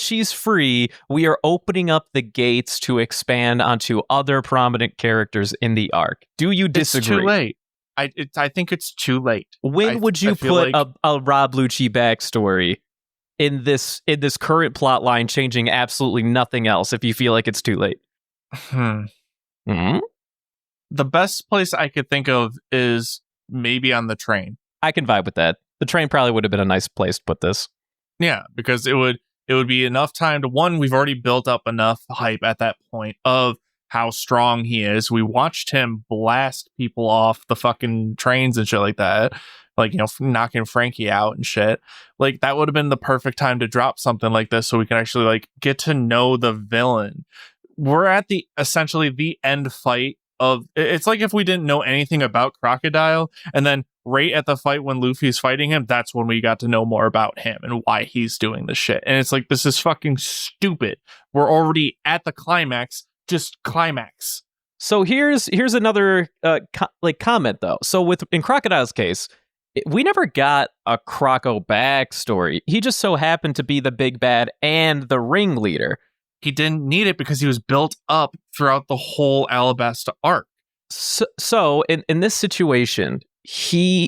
she's free, we are opening up the gates to expand onto other prominent characters in the arc. Do you disagree? It's too late. I think it's too late. When would you feel put like- a Rob Lucci backstory in this current plot line, changing absolutely nothing else? If you feel like it's too late, The best place I could think of is maybe on the train. I can vibe with that. The train probably would have been a nice place to put this. Yeah, because it would be enough time to, one, we've already built up enough hype at that point of how strong he is. We watched him blast people off the fucking trains and shit like that. Like, knocking Frankie out and shit. Like, that would have been the perfect time to drop something like this so we can actually like get to know the villain. We're at essentially the end fight of, it's like if we didn't know anything about Crocodile, and then right at the fight when Luffy's fighting him, that's when we got to know more about him and why he's doing this shit. And it's like, this is fucking stupid. We're already at the climax. Just climax. So here's another comment though. So in Crocodile's case, we never got a Croco backstory. He just so happened to be the big bad and the ringleader. He didn't need it because he was built up throughout the whole Alabasta arc. So in this situation,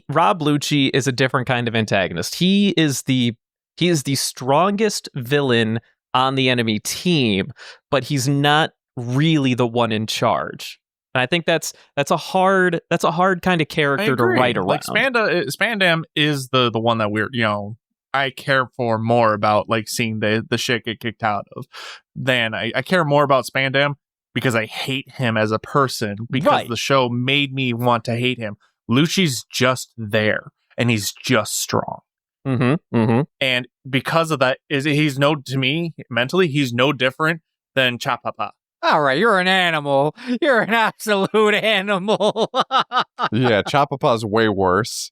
Rob Lucci is a different kind of antagonist. He is the He is the strongest villain on the enemy team, but he's not really the one in charge. And I think that's a hard kind of character to write around. Like Spandam is the one that we're, I care for more about, like, seeing the shit get kicked out of than I care more about Spandam because I hate him as a person because the show made me want to hate him. Lucci's just there and he's just strong. And because of that, to me, mentally, he's no different than Chapapa. All right, you're an animal. You're an absolute animal. Yeah, Chapapa's way worse.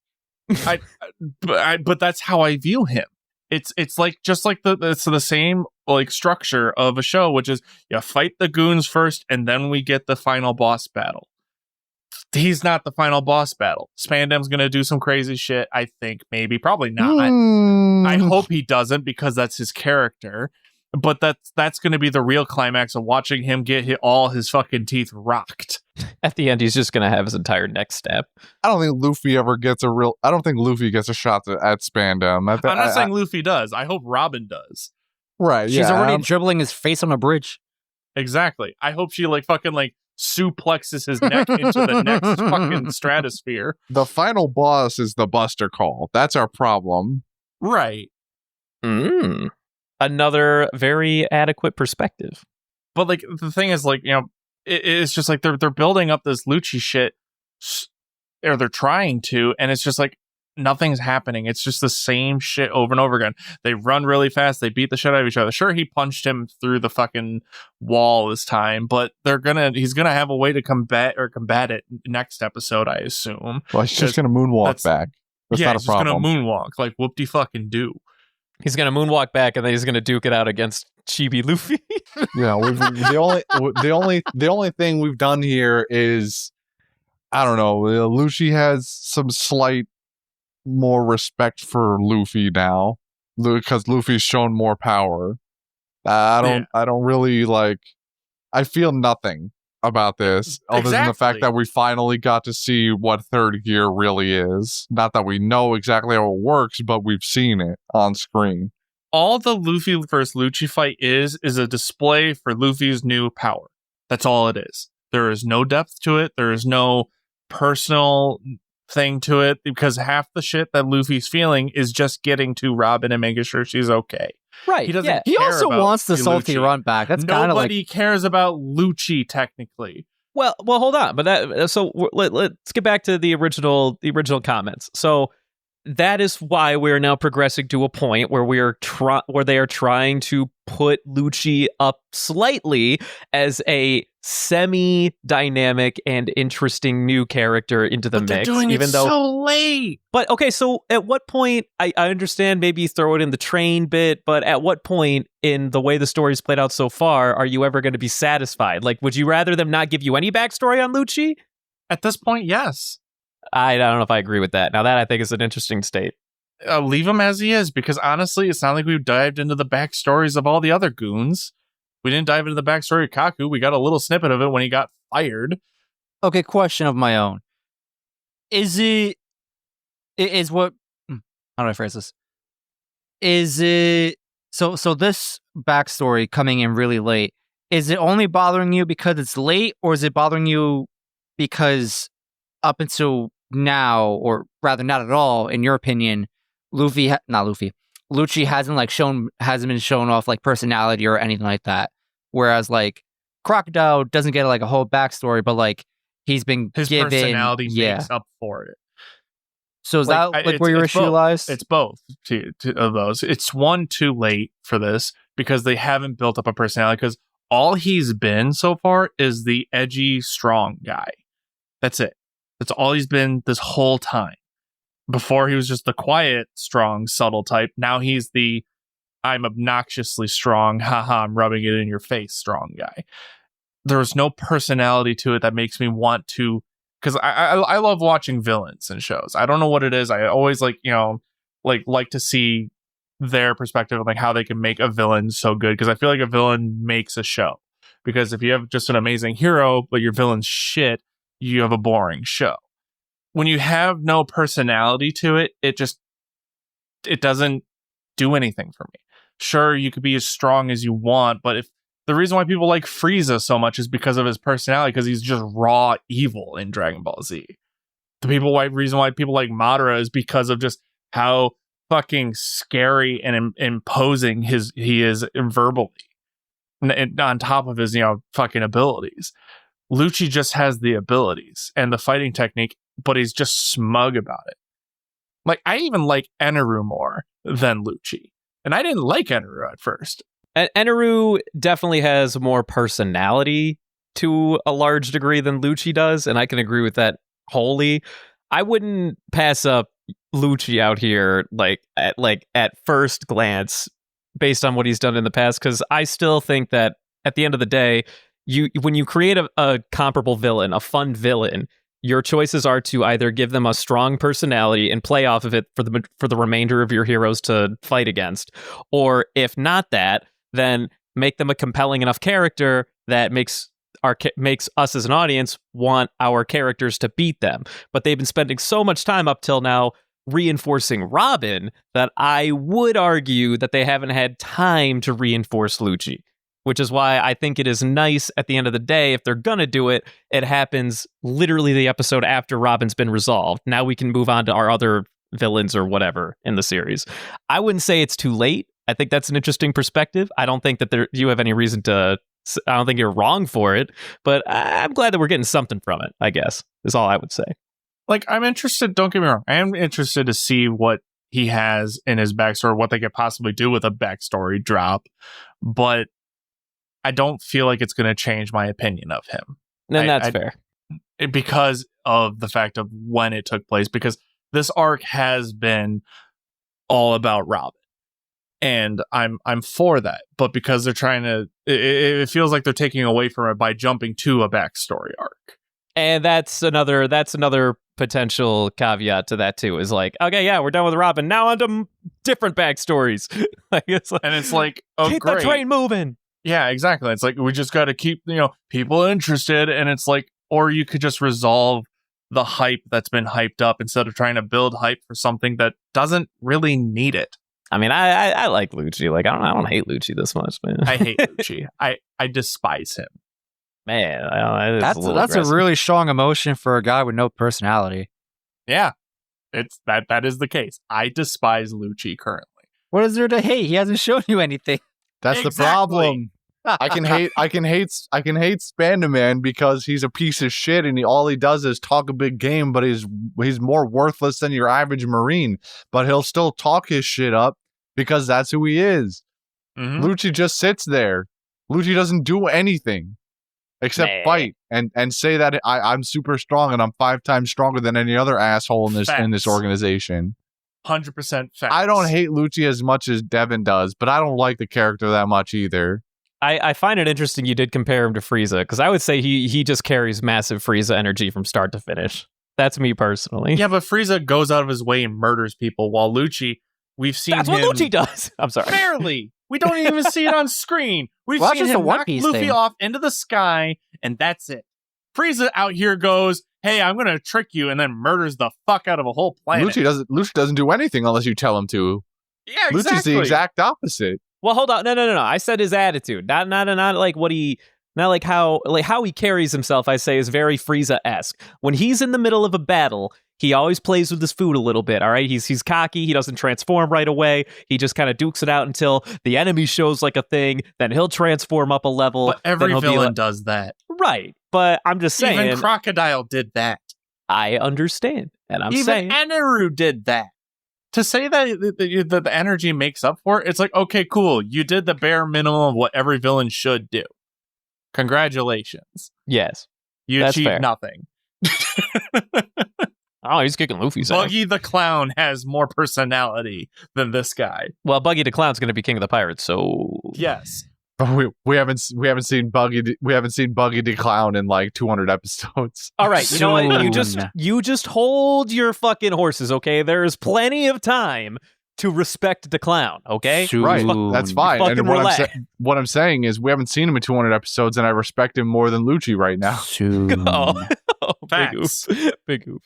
But that's how I view him. It's like just like it's the same like structure of a show, which is you fight the goons first, and then we get the final boss battle. He's not the final boss battle. Spandam's gonna do some crazy shit. I think probably not. I hope he doesn't because that's his character. But that's going to be the real climax of watching him get all his fucking teeth rocked. At the end, he's just going to have his entire neck stabbed. I don't think Luffy gets a shot at Spandam. I'm not saying Luffy does. I hope Robin does. Right. She's already dribbling his face on a bridge. Exactly. I hope she fucking suplexes his neck into the next fucking stratosphere. The final boss is the Buster Call. That's our problem. Right. Another very adequate perspective. But the thing is, it's just like they're building up this Lucci shit, or they're trying to, and it's just like nothing's happening. It's just the same shit over and over again. They run really fast. They beat the shit out of each other. Sure, he punched him through the fucking wall this time, but he's gonna have a way to combat it next episode, I assume. Well, he's just gonna moonwalk back. That's not a problem. He's just gonna moonwalk, like whoop de fucking do. He's gonna moonwalk back, and then he's gonna duke it out against Chibi Luffy. Yeah, the only thing we've done here is, I don't know. Lucci has some slight more respect for Luffy now because Luffy's shown more power. I don't really I feel nothing about this other than the fact that we finally got to see what third gear really is. Not that we know exactly how it works, but we've seen it on screen. All the Luffy versus Lucci fight is a display for Luffy's new power. That's all it is. There is no depth to it. There is no personal thing to it because half the shit that Luffy's feeling is just getting to Robin and making sure she's okay. Right. He doesn't. He care also about wants the salty Lucci. run back. That's kind of nobody cares about Lucci technically. Well, hold on. But let's get back to the original comments. So that is why we're now progressing to a point where where they are trying to put Lucci up slightly as a semi-dynamic and interesting new character into the mix. They're doing even it though so late. But okay, so at what point I understand maybe throw it in the train bit, but at what point in the way the story's played out so far are you ever going to be satisfied? Would you rather them not give you any backstory on Lucci? At this point, yes. I don't know if I agree with that. Now that I think is an interesting state. Leave him as he is, because honestly, it's not like we've dived into the backstories of all the other goons. We didn't dive into the backstory of Kaku. We got a little snippet of it when he got fired. Okay, question of my own. How do I phrase this? Is it so this backstory coming in really late, is it only bothering you because it's late, or is it bothering you because up until now, or rather not at all, in your opinion, Lucci hasn't been shown off personality or anything like that? Whereas Crocodile doesn't get a whole backstory, but he's been his given personality makes up for it. So is that where your issue lies? It's both of those. It's one too late for this because they haven't built up a personality, because all he's been so far is the edgy, strong guy. That's it. That's all he's been this whole time. Before he was just the quiet, strong, subtle type. Now he's the I'm obnoxiously strong, haha, I'm rubbing it in your face strong guy. There's no personality to it that makes me want to, because I love watching villains in shows. I don't know what it is. I always like to see their perspective of how they can make a villain so good, because I feel like a villain makes a show. Because if you have just an amazing hero, but your villain's shit, you have a boring show. When you have no personality to it, it doesn't do anything for me. Sure, you could be as strong as you want, but if the reason why people like Frieza so much is because of his personality, because he's just raw evil in Dragon Ball Z. Reason why people like Madara is because of just how fucking scary and imposing he is verbally, and on top of his fucking abilities. Lucci just has the abilities and the fighting technique, but he's just smug about it. Like, I even like Eneru more than Lucci, and I didn't like Eneru at first. Eneru definitely has more personality to a large degree than Lucci does, and I can agree with that wholly. I wouldn't pass up Lucci out here at first glance based on what he's done in the past, because I still think that at the end of the day, when you create a comparable villain, a fun villain, your choices are to either give them a strong personality and play off of it for the remainder of your heroes to fight against, or if not that, then make them a compelling enough character that makes us as an audience want our characters to beat them. But they've been spending so much time up till now reinforcing Robin that I would argue that they haven't had time to reinforce Lucci, which is why I think it is nice at the end of the day, if they're gonna do it, it happens literally the episode after Robin's been resolved. Now we can move on to our other villains or whatever in the series. I wouldn't say it's too late. I think that's an interesting perspective. I don't think that you have any reason to. I don't think you're wrong for it, but I'm glad that we're getting something from it, I guess, is all I would say. Like, I'm interested, don't get me wrong, I am interested to see what he has in his backstory, what they could possibly do with a backstory drop, but I don't feel like it's going to change my opinion of him. Then that's fair. Because of the fact of when it took place, because this arc has been all about Robin. And I'm for that, but because they're trying to, it feels like they're taking away from it by jumping to a backstory arc. And that's another potential caveat to that too. Is like, okay, yeah, we're done with Robin. Now on to different backstories. And it's like, oh, keep great. the train moving. Yeah, exactly. It's like we just got to keep people interested, and it's like, or you could just resolve the hype that's been hyped up instead of trying to build hype for something that doesn't really need it. I mean, I like Lucci. Like, I don't hate Lucci this much, man. I hate Lucci. I despise him. Man, that's a really strong emotion for a guy with no personality. Yeah, it's that is the case. I despise Lucci currently. What is there to hate? He hasn't shown you anything. That's Exactly. the problem. I can hate Spanda-Man because he's a piece of shit and all he does is talk a big game, but he's more worthless than your average Marine. But he'll still talk his shit up because that's who he is. Mm-hmm. Lucci just sits there. Lucci doesn't do anything except fight and say that I'm super strong and I'm 5 times stronger than any other asshole in this organization. 100% facts. I don't hate Lucci as much as Devin does, but I don't like the character that much either. I find it interesting you did compare him to Frieza, because I would say he just carries massive Frieza energy from start to finish. That's me personally. Yeah, but Frieza goes out of his way and murders people, while Lucci, we've seen That's him... what Lucci does! I'm sorry. Barely! We don't even see it on screen. We've Well, seen that's just him a One knock Piece Luffy thing. off into the sky, and that's it. Frieza out here goes, hey, I'm going to trick you, and then murders the fuck out of a whole planet. Lucci doesn't do anything unless you tell him to. Yeah, exactly. Lucci's the exact opposite. Well, hold on. No. I said his attitude. Not like what he, not like how he carries himself, I say, is very Frieza-esque. When he's in the middle of a battle, he always plays with his food a little bit, all right? He's cocky. He doesn't transform right away. He just kind of dukes it out until the enemy shows like a thing. Then he'll transform up a level. But every then he'll be villain like- does that. Right. But I'm just saying. Even Crocodile did that. I understand. And I'm Even saying. Eneru did that. To say that the energy makes up for it, it's like, okay, cool. You did the bare minimum of what every villain should do. Congratulations. Yes. You That's achieved fair. nothing. Oh, he's kicking Luffy's ass. Buggy the Clown has more personality than this guy. Well, Buggy the Clown's going to be king of the pirates, so Yes. We haven't seen Buggy the Clown in like 200 episodes. All right, you know what? Soon. You just hold your fucking horses, okay? There's plenty of time to respect the clown, okay? Soon. Right, that's fine. Fucking And relax. what I'm saying is we haven't seen him in 200 episodes, and I respect him more than Lucci right now. Soon. Oh, big Facts. oof. Big oof.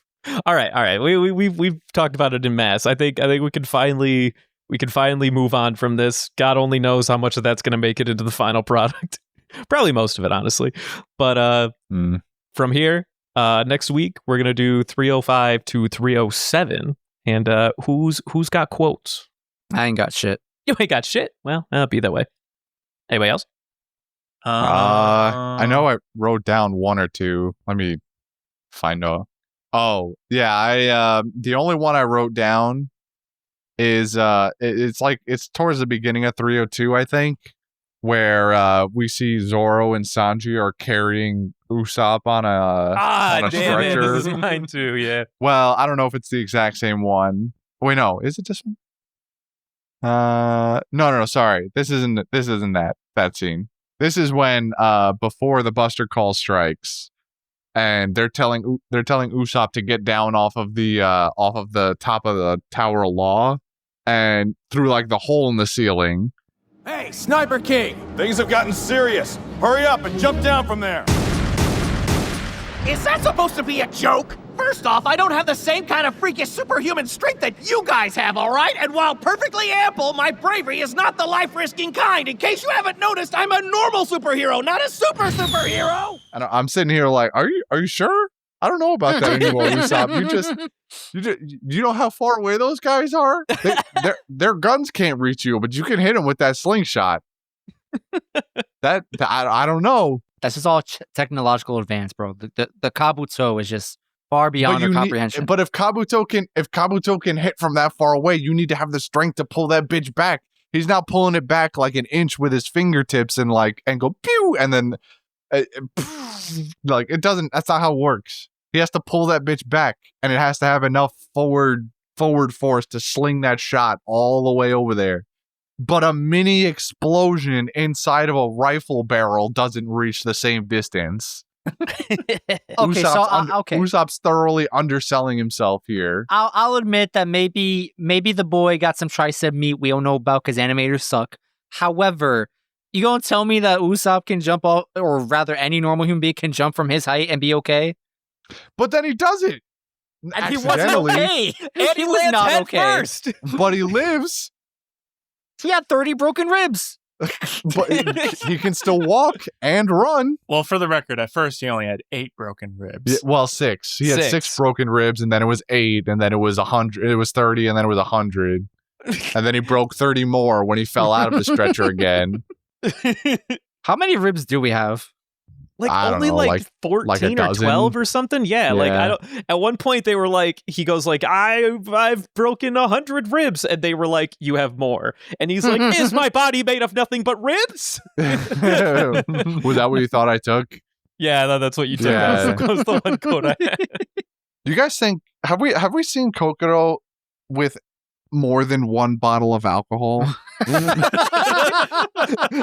All right. We've talked about it in mass. I think we can finally we can finally move on from this. God only knows how much of that's going to make it into the final product. Probably most of it, honestly. But from here, next week, we're going to do 305 to 307. And who's got quotes? I ain't got shit. You ain't got shit. Well, that'll be that way. Anybody else? I know I wrote down one or two. Let me find out. Oh, yeah. I the only one I wrote down is it's towards the beginning of 302, I think, where we see Zoro and Sanji are carrying Ussop on a stretcher. This is mine too, yeah. Well, I don't know if it's the exact same one. Wait, no, is it this one? No, sorry. This isn't that scene. This is when before the Buster Call strikes, and they're telling Ussop to get down off of the top of the Tower of Law and through like the hole in the ceiling. Hey, Sniper King! Things have gotten serious. Hurry up and jump down from there. Is that supposed to be a joke? First off, I don't have the same kind of freakish superhuman strength that you guys have, all right? And while perfectly ample, my bravery is not the life-risking kind. In case you haven't noticed, I'm a normal superhero, not a superhero. And I'm sitting here like, are you sure? I don't know about that anymore, Usopp. You know how far away those guys are? Their guns can't reach you, but you can hit them with that slingshot. I don't know. That's just all technological advance, bro. The Kabuto is just far beyond our comprehension. But if Kabuto can hit from that far away, you need to have the strength to pull that bitch back. He's not pulling it back like an inch with his fingertips and go pew, and then like it doesn't. That's not how it works. He has to pull that bitch back, and it has to have enough forward force to sling that shot all the way over there. But a mini explosion inside of a rifle barrel doesn't reach the same distance. Usopp's thoroughly underselling himself here. I'll admit that maybe the boy got some tricep meat we don't know about because animators suck. However, you gonna tell me that Usopp can jump off, or rather any normal human being can jump from his height and be okay? But then he does it. And he wasn't okay. And he was not okay. First. But he lives. He had 30 broken ribs. But he can still walk and run. Well, for the record, at first he only had 8 broken ribs. Yeah, well, 6. He had 6 broken ribs, and then it was 8, and then it was 100. It was 30, and then it was 100. And then he broke 30 more when he fell out of the stretcher again. How many ribs do we have? Only 14 or 12 or something. Yeah, like I don't. At one point they were like, he goes like, I've broken 100 ribs, and they were like, you have more, and he's like, is my body made of nothing but ribs? Was that what you thought I took? Yeah, that's what you took. Yeah. That was the one quote I had. You guys think have we seen Kokoro with more than one bottle of alcohol?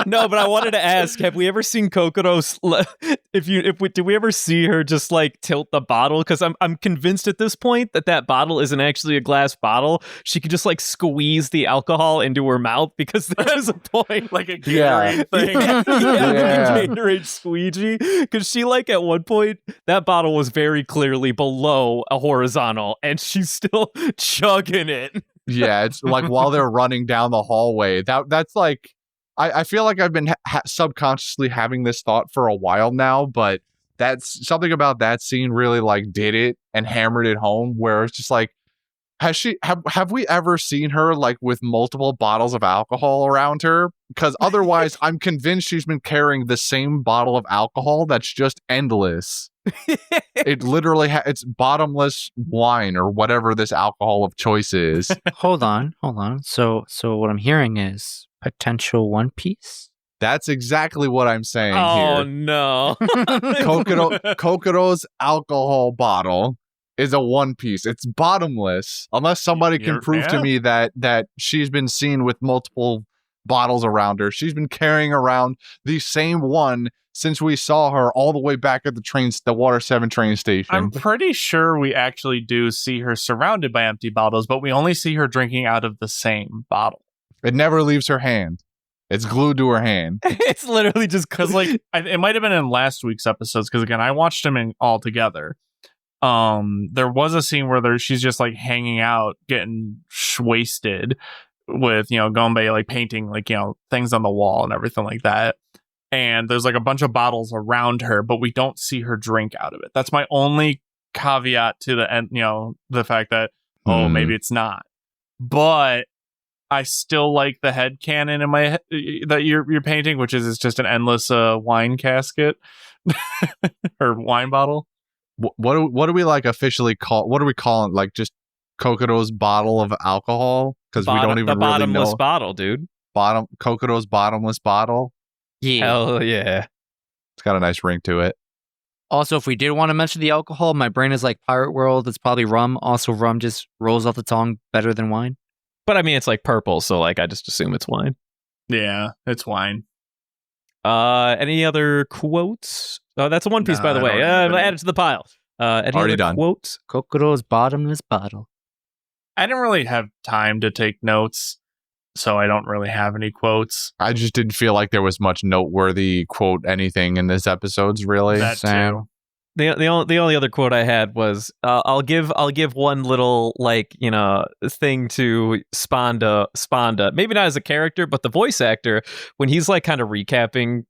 No, but I wanted to ask, have we ever seen Kokoro did we ever see her just like tilt the bottle? Because I'm convinced at this point that bottle isn't actually a glass bottle. She could just like squeeze the alcohol into her mouth, because there was a point Like a Gatorade thing. Like a Gatorade squeegee. Because she like at one point, that bottle was very clearly below a horizontal, and she's still chugging it. Yeah, it's like while they're running down the hallway. That's like, I feel like I've been subconsciously having this thought for a while now, but that's something about that scene really like did it and hammered it home, where it's just like, have we ever seen her like with multiple bottles of alcohol around her? Because otherwise, I'm convinced she's been carrying the same bottle of alcohol that's just endless. It literally it's bottomless wine or whatever this alcohol of choice is. Hold on. So what I'm hearing is potential One Piece. That's exactly what I'm saying Oh here. no. Kokoro's alcohol bottle is a One Piece. It's bottomless, unless somebody can prove to me that she's been seen with multiple bottles around her. She's been carrying around the same one since we saw her all the way back at the Water 7 train station. I'm pretty sure we actually do see her surrounded by empty bottles, but we only see her drinking out of the same bottle. It never leaves her hand. It's glued to her hand. It's literally just because, like, it might have been in last week's episodes, because again, I watched them in all together. There was a scene where she's just like hanging out, getting wasted, with Gombe like painting like things on the wall and everything like that. And there's like a bunch of bottles around her, but we don't see her drink out of it. That's my only caveat to the end, the fact that maybe it's not. But I still like the headcanon in my head that you're painting, which is it's just an endless wine casket or wine bottle. What do we like officially call? What are we calling like just Kokodo's bottle of alcohol? Because we don't even the really bottomless know. bottle, dude. Kokodo's bottomless bottle. Yeah. Hell yeah. It's got a nice ring to it. Also, if we did want to mention the alcohol, my brain is like Pirate World. It's probably rum. Also, rum just rolls off the tongue better than wine. But I mean, it's like purple, so like I just assume it's wine. Yeah, it's wine. Any other quotes? Oh, that's a One Piece, by the way. Add it to the pile. Any Already other done. quotes? Kokodo's bottomless bottle. I didn't really have time to take notes, so I don't really have any quotes. I just didn't feel like there was much noteworthy quote anything in this episode's really. That too. The only other quote I had was I'll give one little thing to Sponda, maybe not as a character, but the voice actor when he's like kind of recapping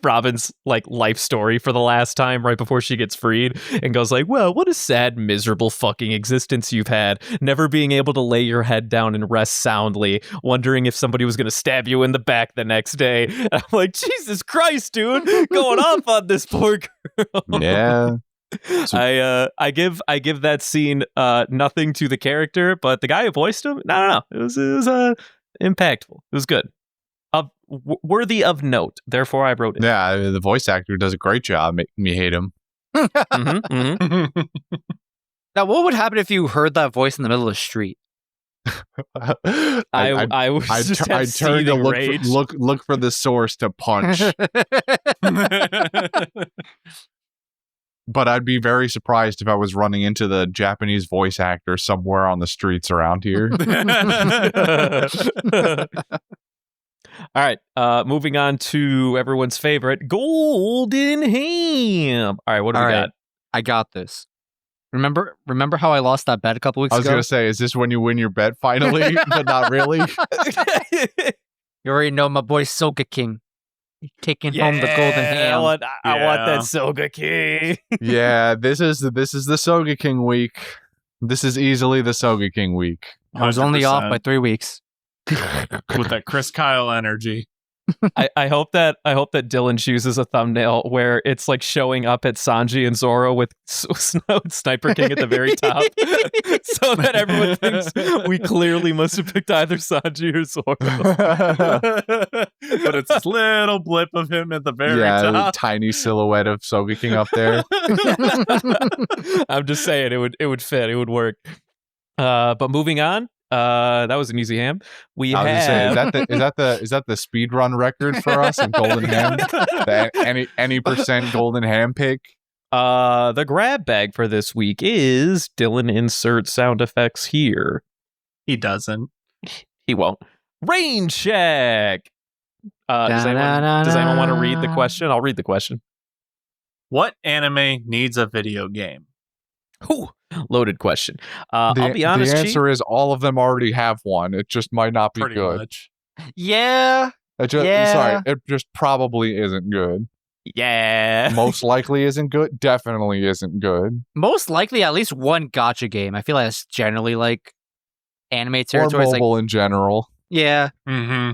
Robin's like life story for the last time right before she gets freed and goes like, well, what a sad, miserable fucking existence you've had, never being able to lay your head down and rest soundly, wondering if somebody was going to stab you in the back the next day. And I'm like, Jesus Christ, dude, going off on this poor girl. Yeah. I give that scene nothing to the character, but the guy who voiced him, no, it was impactful. It was good. Worthy of note. Therefore, I wrote it. Yeah, the voice actor does a great job making me hate him. Now, what would happen if you heard that voice in the middle of the street? I'd turn to look for the source to punch. But I'd be very surprised if I was running into the Japanese voice actor somewhere on the streets around here. All right, moving on to everyone's favorite, Golden Ham. All right, what do we got? I got this. Remember how I lost that bet a couple weeks ago? I was going to say, is this when you win your bet finally? But not really. You already know my boy Soga King. Taking home the golden ham. I want that Soga King. Yeah, this is the Soga King week. This is easily the Soga King week. I was only off by 3 weeks. With that Chris Kyle energy. I hope that Dylan chooses a thumbnail where it's like showing up at Sanji and Zoro with Sniper King at the very top, so that everyone thinks we clearly must have picked either Sanji or Zoro. But it's this little blip of him at the very top. Tiny silhouette of Soga King up there. I'm just saying it would fit, it would work. But moving on. That was an easy ham. Is that the speed run record for us in golden ham? Any percent golden ham pick? The grab bag for this week is Dylan. Insert sound effects here. He doesn't. He won't. Rain check. Does anyone want to read the question? I'll read the question. What anime needs a video game? Ooh, loaded question. I'll be honest. The answer is all of them already have one. It just might not be Pretty good. much. Yeah. Sorry, it just probably isn't good. Yeah. Most likely isn't good. Definitely isn't good. Most likely at least one gacha game. I feel like that's generally like anime territory. Or mobile in general. Yeah. Mm-hmm.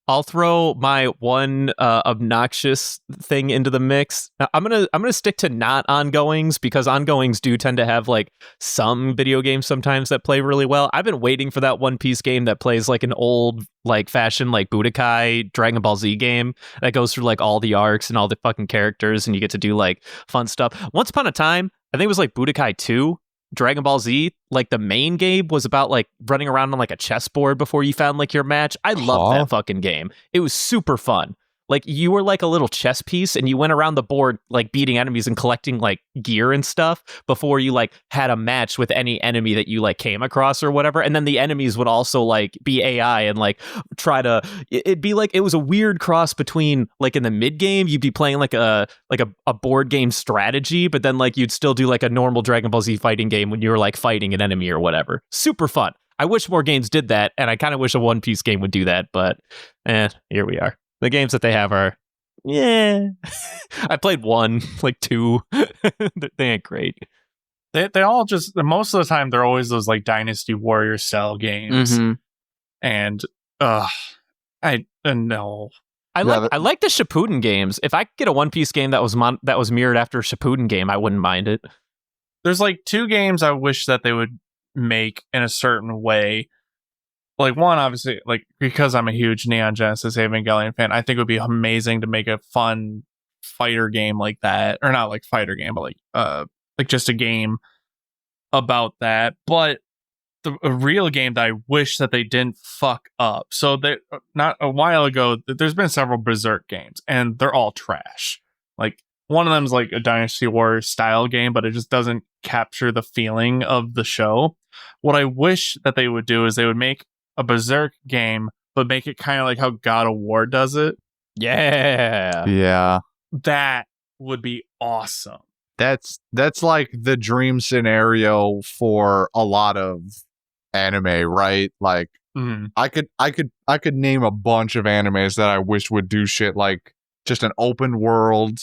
I'll throw my one obnoxious thing into the mix. Now, I'm gonna stick to not ongoings because ongoings do tend to have like some video games sometimes that play really well. I've been waiting for that One Piece game that plays like an old like fashioned like Budokai Dragon Ball Z game that goes through like all the arcs and all the fucking characters and you get to do like fun stuff. Once upon a time, I think it was like Budokai 2. Dragon Ball Z, like the main game was about like running around on like a chessboard before you found like your match. I loved that fucking game. It was super fun. Like you were like a little chess piece and you went around the board like beating enemies and collecting like gear and stuff before you like had a match with any enemy that you like came across or whatever. And then the enemies would also like be AI and like try to, it'd be like, it was a weird cross between like in the mid game, you'd be playing like a board game strategy, but then like you'd still do like a normal Dragon Ball Z fighting game when you were like fighting an enemy or whatever. Super fun. I wish more games did that, and I kind of wish a One Piece game would do that, but here we are. The games that they have are, yeah. I played one, like two. They ain't great. They all just, most of the time, they're always those like Dynasty Warrior style games. Mhm. And I no. I like the Shippuden games. If I could get a One Piece game that was mirrored after a Shippuden game, I wouldn't mind it. There's like two games I wish that they would make in a certain way. Like one, obviously, like because I'm a huge Neon Genesis Evangelion fan, I think it would be amazing to make a fun fighter game like that, or not like fighter game, but like just a game about that. But a real game that I wish that they didn't fuck up. So not a while ago, there's been several Berserk games, and they're all trash. Like one of them is like a Dynasty Warriors style game, but it just doesn't capture the feeling of the show. What I wish that they would do is they would make a Berserk game, but make it kind of like how God of War does it. Yeah. Yeah. That would be awesome. That's like the dream scenario for a lot of anime, right? Like I could name a bunch of animes that I wish would do shit like just an open world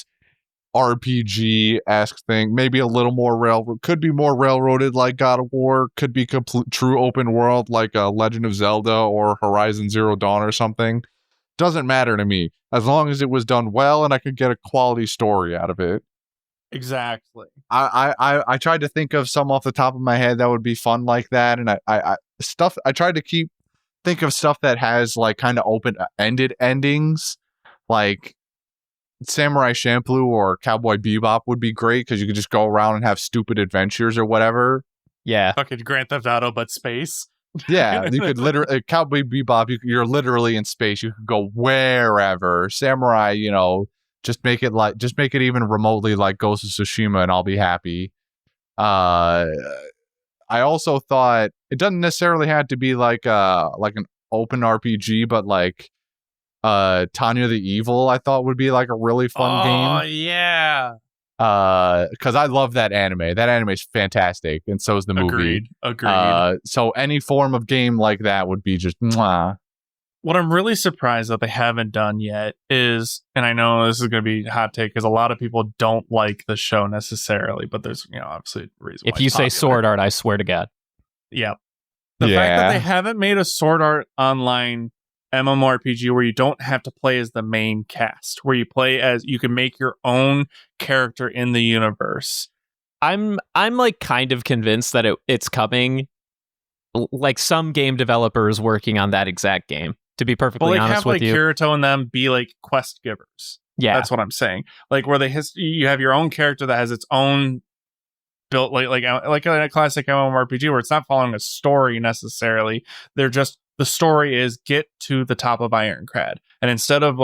RPG-esque thing, maybe a little more could be more railroaded like God of War, could be complete true open world like Legend of Zelda or Horizon Zero Dawn or something. Doesn't matter to me as long as it was done well and I could get a quality story out of it. Exactly. I tried to think of some off the top of my head that would be fun like that, and I tried to think of stuff that has like kind of open-ended endings, like Samurai Champloo or Cowboy Bebop would be great because you could just go around and have stupid adventures or whatever. Yeah. Fucking Grand Theft Auto, but space. Yeah, you could literally Cowboy Bebop. You're literally in space. You could go wherever. Samurai, just make it even remotely like Ghost of Tsushima, and I'll be happy. I also thought it doesn't necessarily have to be like an open RPG, but like Tanya the Evil, I thought would be like a really fun game. Oh yeah. Because I love that anime. That anime is fantastic, and so is the movie. Agreed. So any form of game like that would be just mwah. What I'm really surprised that they haven't done yet is, and I know this is going to be a hot take because a lot of people don't like the show necessarily, but there's obviously a reason. If why you it's say popular. Sword Art, I swear to God. Yep. The fact that they haven't made a Sword Art Online MMORPG where you don't have to play as the main cast, where you can make your own character in the universe. I'm like kind of convinced that it's coming. Like some game developers working on that exact game. To be perfectly honest with you, Kirito and them be like quest givers. Yeah, that's what I'm saying. Like where you have your own character that has its own built like a classic MMORPG where it's not following a story necessarily. They're just the story is get to the top of Ironclad, and instead of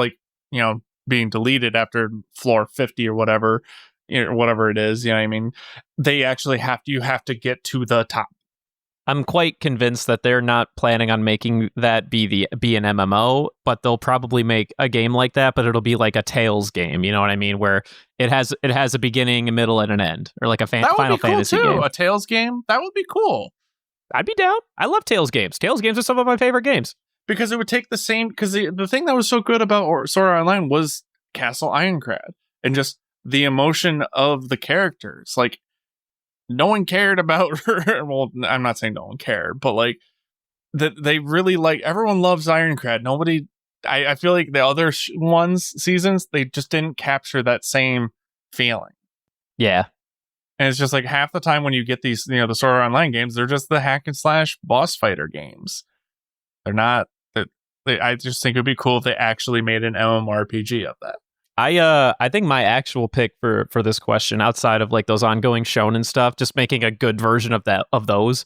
being deleted after floor 50 or whatever it is, what I mean, they actually you have to get to the top. I'm quite convinced that they're not planning on making that be an MMO, but they'll probably make a game like that, but it'll be like a Tales game, you know what I mean, where it has a beginning, a middle, and an end, or like a Final Fantasy game. A Tales game, that would be cool. I'd be down. I love Tales games. Tales games are some of my favorite games because it would take the same. Because the thing that was so good about Sword Art Online was Castle Ironclad and just the emotion of the characters, like. No one cared about her. Well, I'm not saying no one cared, but like that they really everyone loves Ironclad. Nobody, I feel like the other seasons, they just didn't capture that same feeling. Yeah. And it's just like half the time when you get these, the Sword Art Online games, they're just the hack and slash boss fighter games. They're not, I just think it'd be cool if they actually made an MMORPG of that. I think my actual pick for this question, outside of like those ongoing shonen stuff, just making a good version of those,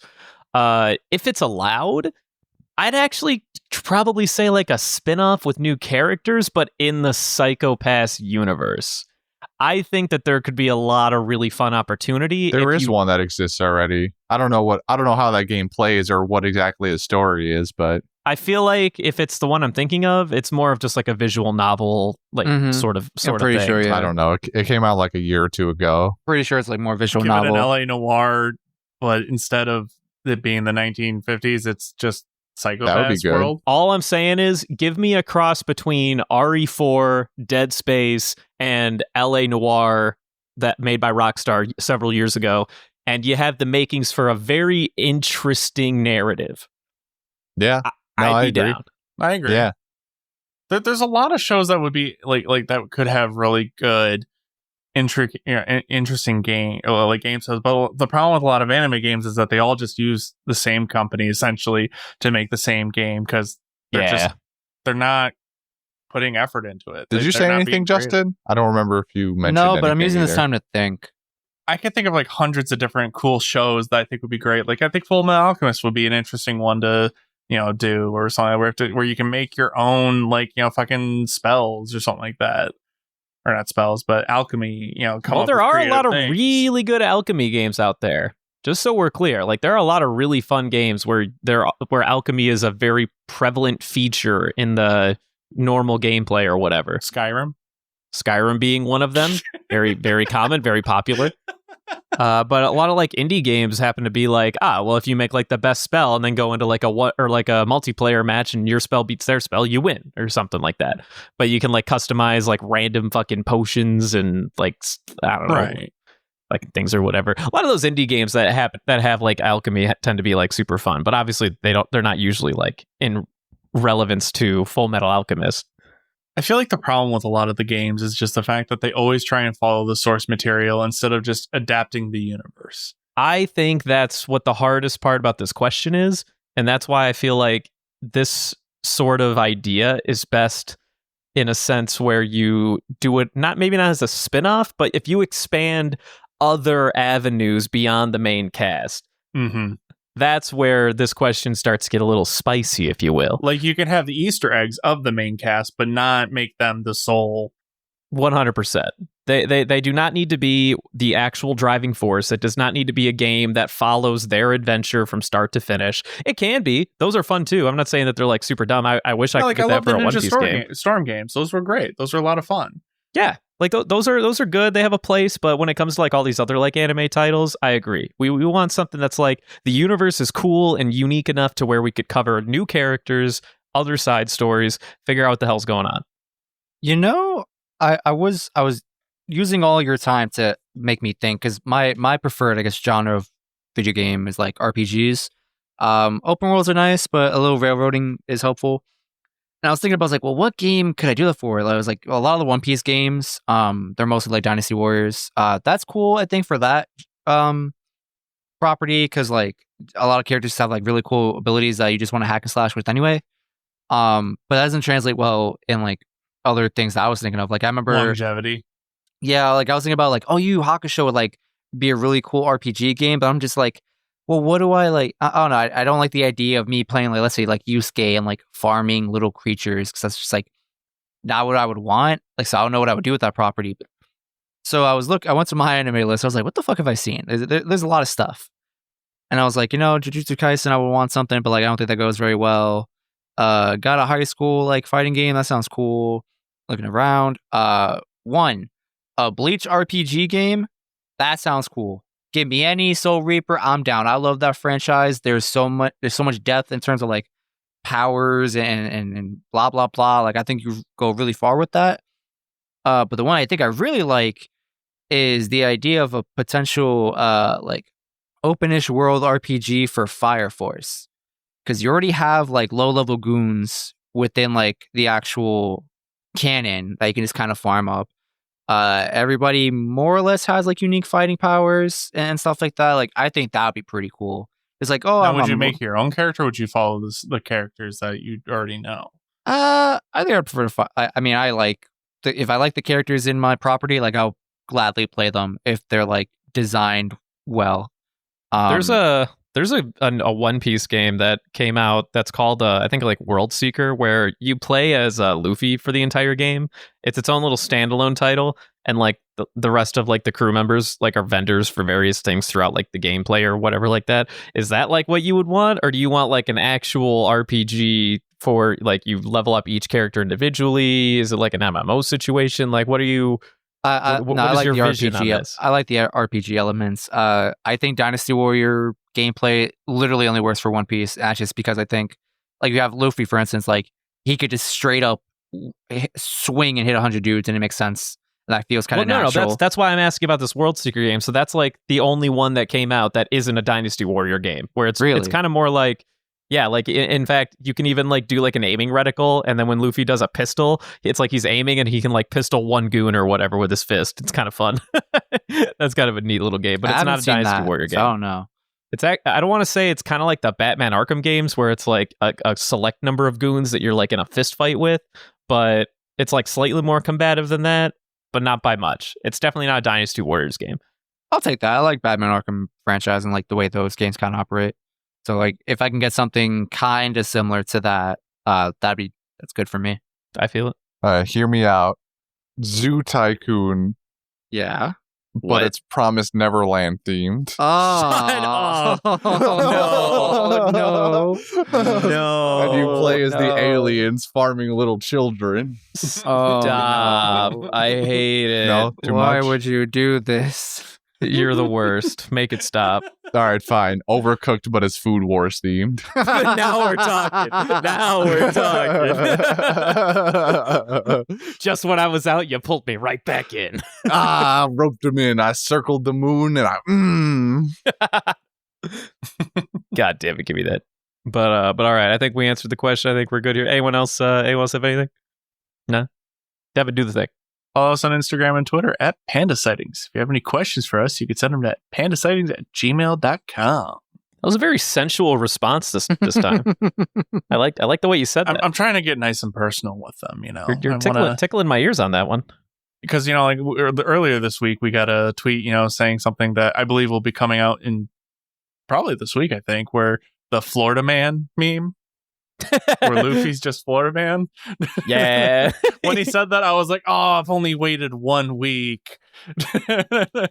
if it's allowed, I'd actually probably say like a spin-off with new characters, but in the Psycho Pass universe. I think that there could be a lot of really fun opportunity. There is one that exists already. I don't know how that game plays or what exactly the story is, but I feel like if it's the one I'm thinking of, it's more of just like a visual novel, like sort of thing. Sure, yeah. I don't know. It came out like a year or two ago. Pretty sure it's like more visual Give novel. it an LA Noir, but instead of it being the 1950s, it's just That would be Psychopaths good. world. All I'm saying is, give me a cross between RE4, Dead Space, and LA Noire that made by Rockstar several years ago, and you have the makings for a very interesting narrative. Yeah. No, I'd I be agree. down. I agree. Yeah. There's a lot of shows that would be like that could have really good, interesting game like game shows. But the problem with a lot of anime games is that they all just use the same company essentially to make the same game because they're not putting effort into it. Did you say anything, Justin? I don't remember if you mentioned No, but I'm anything using this either. time to think. I can think of like hundreds of different cool shows that I think would be great. Like I think Full Metal Alchemist would be an interesting one to do or something where you can make your own like fucking spells or something like that. Or not spells, but alchemy, Well, there are a lot of really good alchemy games out there. Just so we're clear, like there are a lot of really fun games where alchemy is a very prevalent feature in the normal gameplay or whatever. Skyrim being one of them, very very common, very popular. But a lot of like indie games happen to be like, well, if you make like the best spell and then go into like a multiplayer match and your spell beats their spell, you win or something like that. But you can like customize like random fucking potions and like I don't know, like things or whatever. A lot of those indie games that have like alchemy tend to be like super fun, but obviously they're not usually like in relevance to Full Metal Alchemist. I feel like the problem with a lot of the games is just the fact that they always try and follow the source material instead of just adapting the universe. I think that's what the hardest part about this question is, and that's why I feel like this sort of idea is best in a sense where you do it maybe not as a spin-off, but if you expand other avenues beyond the main cast. Mm-hmm. That's where this question starts to get a little spicy, if you will. Like you can have the Easter eggs of the main cast, but not make them the sole. 100%. They do not need to be the actual driving force. It does not need to be a game that follows their adventure from start to finish. It can be. Those are fun too. I'm not saying that they're like super dumb. I wish I could get that for a One Piece game. Storm games. Those were great. Those were a lot of fun. Yeah. Like those are good. They have a place, but when it comes to like all these other like anime titles, I agree. We want something that's like the universe is cool and unique enough to where we could cover new characters, other side stories, figure out what the hell's going on. I was using all your time to make me think because my preferred, I guess, genre of video game is like RPGs. Open worlds are nice, but a little railroading is helpful. And I was thinking about, like, well, what game could I do that for? I was like, a lot of the One Piece games, they're mostly like Dynasty Warriors. That's cool, I think, for that property, because like a lot of characters have like really cool abilities that you just want to hack and slash with anyway. But that doesn't translate well in like other things that I was thinking of. Like I remember longevity. Yeah, like I was thinking about like, Yu Hakusho would like be a really cool RPG game, but I'm just like, well, what do I like? I don't know. I don't like the idea of me playing, like, let's say, like Yusuke and like farming little creatures, because that's just like not what I would want. Like, so I don't know what I would do with that property. So I went to my anime list. I was like, what the fuck have I seen? There's a lot of stuff. And I was like, Jujutsu Kaisen, I would want something, but like, I don't think that goes very well. Got a high school like fighting game. That sounds cool. Looking around. A Bleach RPG game. That sounds cool. Give me any Soul Reaper, I'm down. I love that franchise. There's so much depth in terms of like powers and blah blah blah. Like I think you go really far with that. But the one I think I really like is the idea of a potential like openish world RPG for Fire Force, because you already have like low level goons within like the actual canon that you can just kind of farm up. Everybody more or less has like unique fighting powers and stuff like that. Like I think that would be pretty cool. It's like, would you make your own character? Or would you follow the characters that you already know? I think I'd prefer to fight. I mean, if I like the characters in my property, like I'll gladly play them if they're like designed well. There's a One Piece game that came out that's called I think like World Seeker, where you play as Luffy for the entire game. It's its own little standalone title, and like the rest of like the crew members like are vendors for various things throughout like the gameplay or whatever like that. Is that like what you would want, or do you want like an actual RPG for like you level up each character individually? Is it like an MMO situation? Like what are you? I like the RPG. I like the RPG elements. I think Dynasty Warrior gameplay literally only works for One Piece. And that's just because I think, like, you have Luffy, for instance, like, he could just straight up swing and hit 100 dudes, and it makes sense. And that feels kind of natural. No, that's why I'm asking about this World Seeker game. So that's like the only one that came out that isn't a Dynasty Warrior game, where it's kind of more like, yeah, like in fact, you can even like do like an aiming reticle, and then when Luffy does a pistol, it's like he's aiming and he can like pistol one goon or whatever with his fist. It's kind of fun. That's kind of a neat little game, but it's not a Dynasty Warrior game. I don't know. I don't want to say it's kind of like the Batman Arkham games where it's like a select number of goons that you're like in a fist fight with, but it's like slightly more combative than that, but not by much. It's definitely not a Dynasty Warriors game. I'll take that. I like Batman Arkham franchise and like the way those games kind of operate. So like if I can get something kind of similar to that, that's good for me. I feel it. Hear me out. Zoo Tycoon, Yeah. but it's Promised Neverland themed. Oh, no. No. And you play as the aliens farming little children. Stop. I hate it. No, too Why much? would you do this? You're the worst. Make it stop. All right, fine. Overcooked, but it's Food Wars themed. Now we're talking. Now we're talking. Just when I was out, you pulled me right back in. Roped him in. I circled the moon and God damn it, give me that. But all right, I think we answered the question. I think we're good here. Anyone else have anything? No? Devin, do the thing. Follow us on Instagram and Twitter at Panda Sightings. If you have any questions for us, you can send them to pandasightings@gmail.com. That was a very sensual response this time. I like the way you said that. I'm trying to get nice and personal with them, you know. You're tickling my ears on that one. Because, you know, like earlier this week, we got a tweet, you know, saying something that I believe will be coming out in probably this week, I think, where the Florida Man meme, where Luffy's just Florida Man. Yeah. When he said that, I was like, oh, I've only waited 1 week.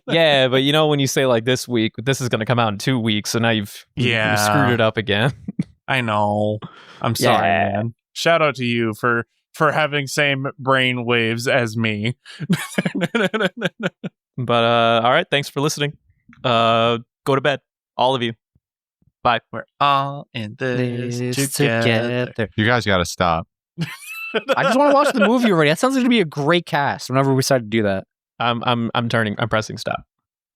Yeah, but you know, when you say like this week, this is going to come out in 2 weeks, so now you've screwed it up again. I know. I'm sorry, man. Shout out to you for having same brain waves as me. But all right, thanks for listening. Go to bed, all of you. Bye. We're all in this together. You guys got to stop. I just want to watch the movie already. That sounds like to be a great cast whenever we decide to do that. I'm pressing stop.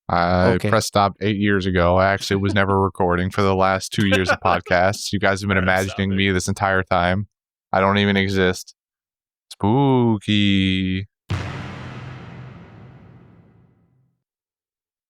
I pressed stop 8 years ago. I actually was never recording for the last 2 years of podcasts. You guys have been imagining me this entire time. I don't even exist. Spooky.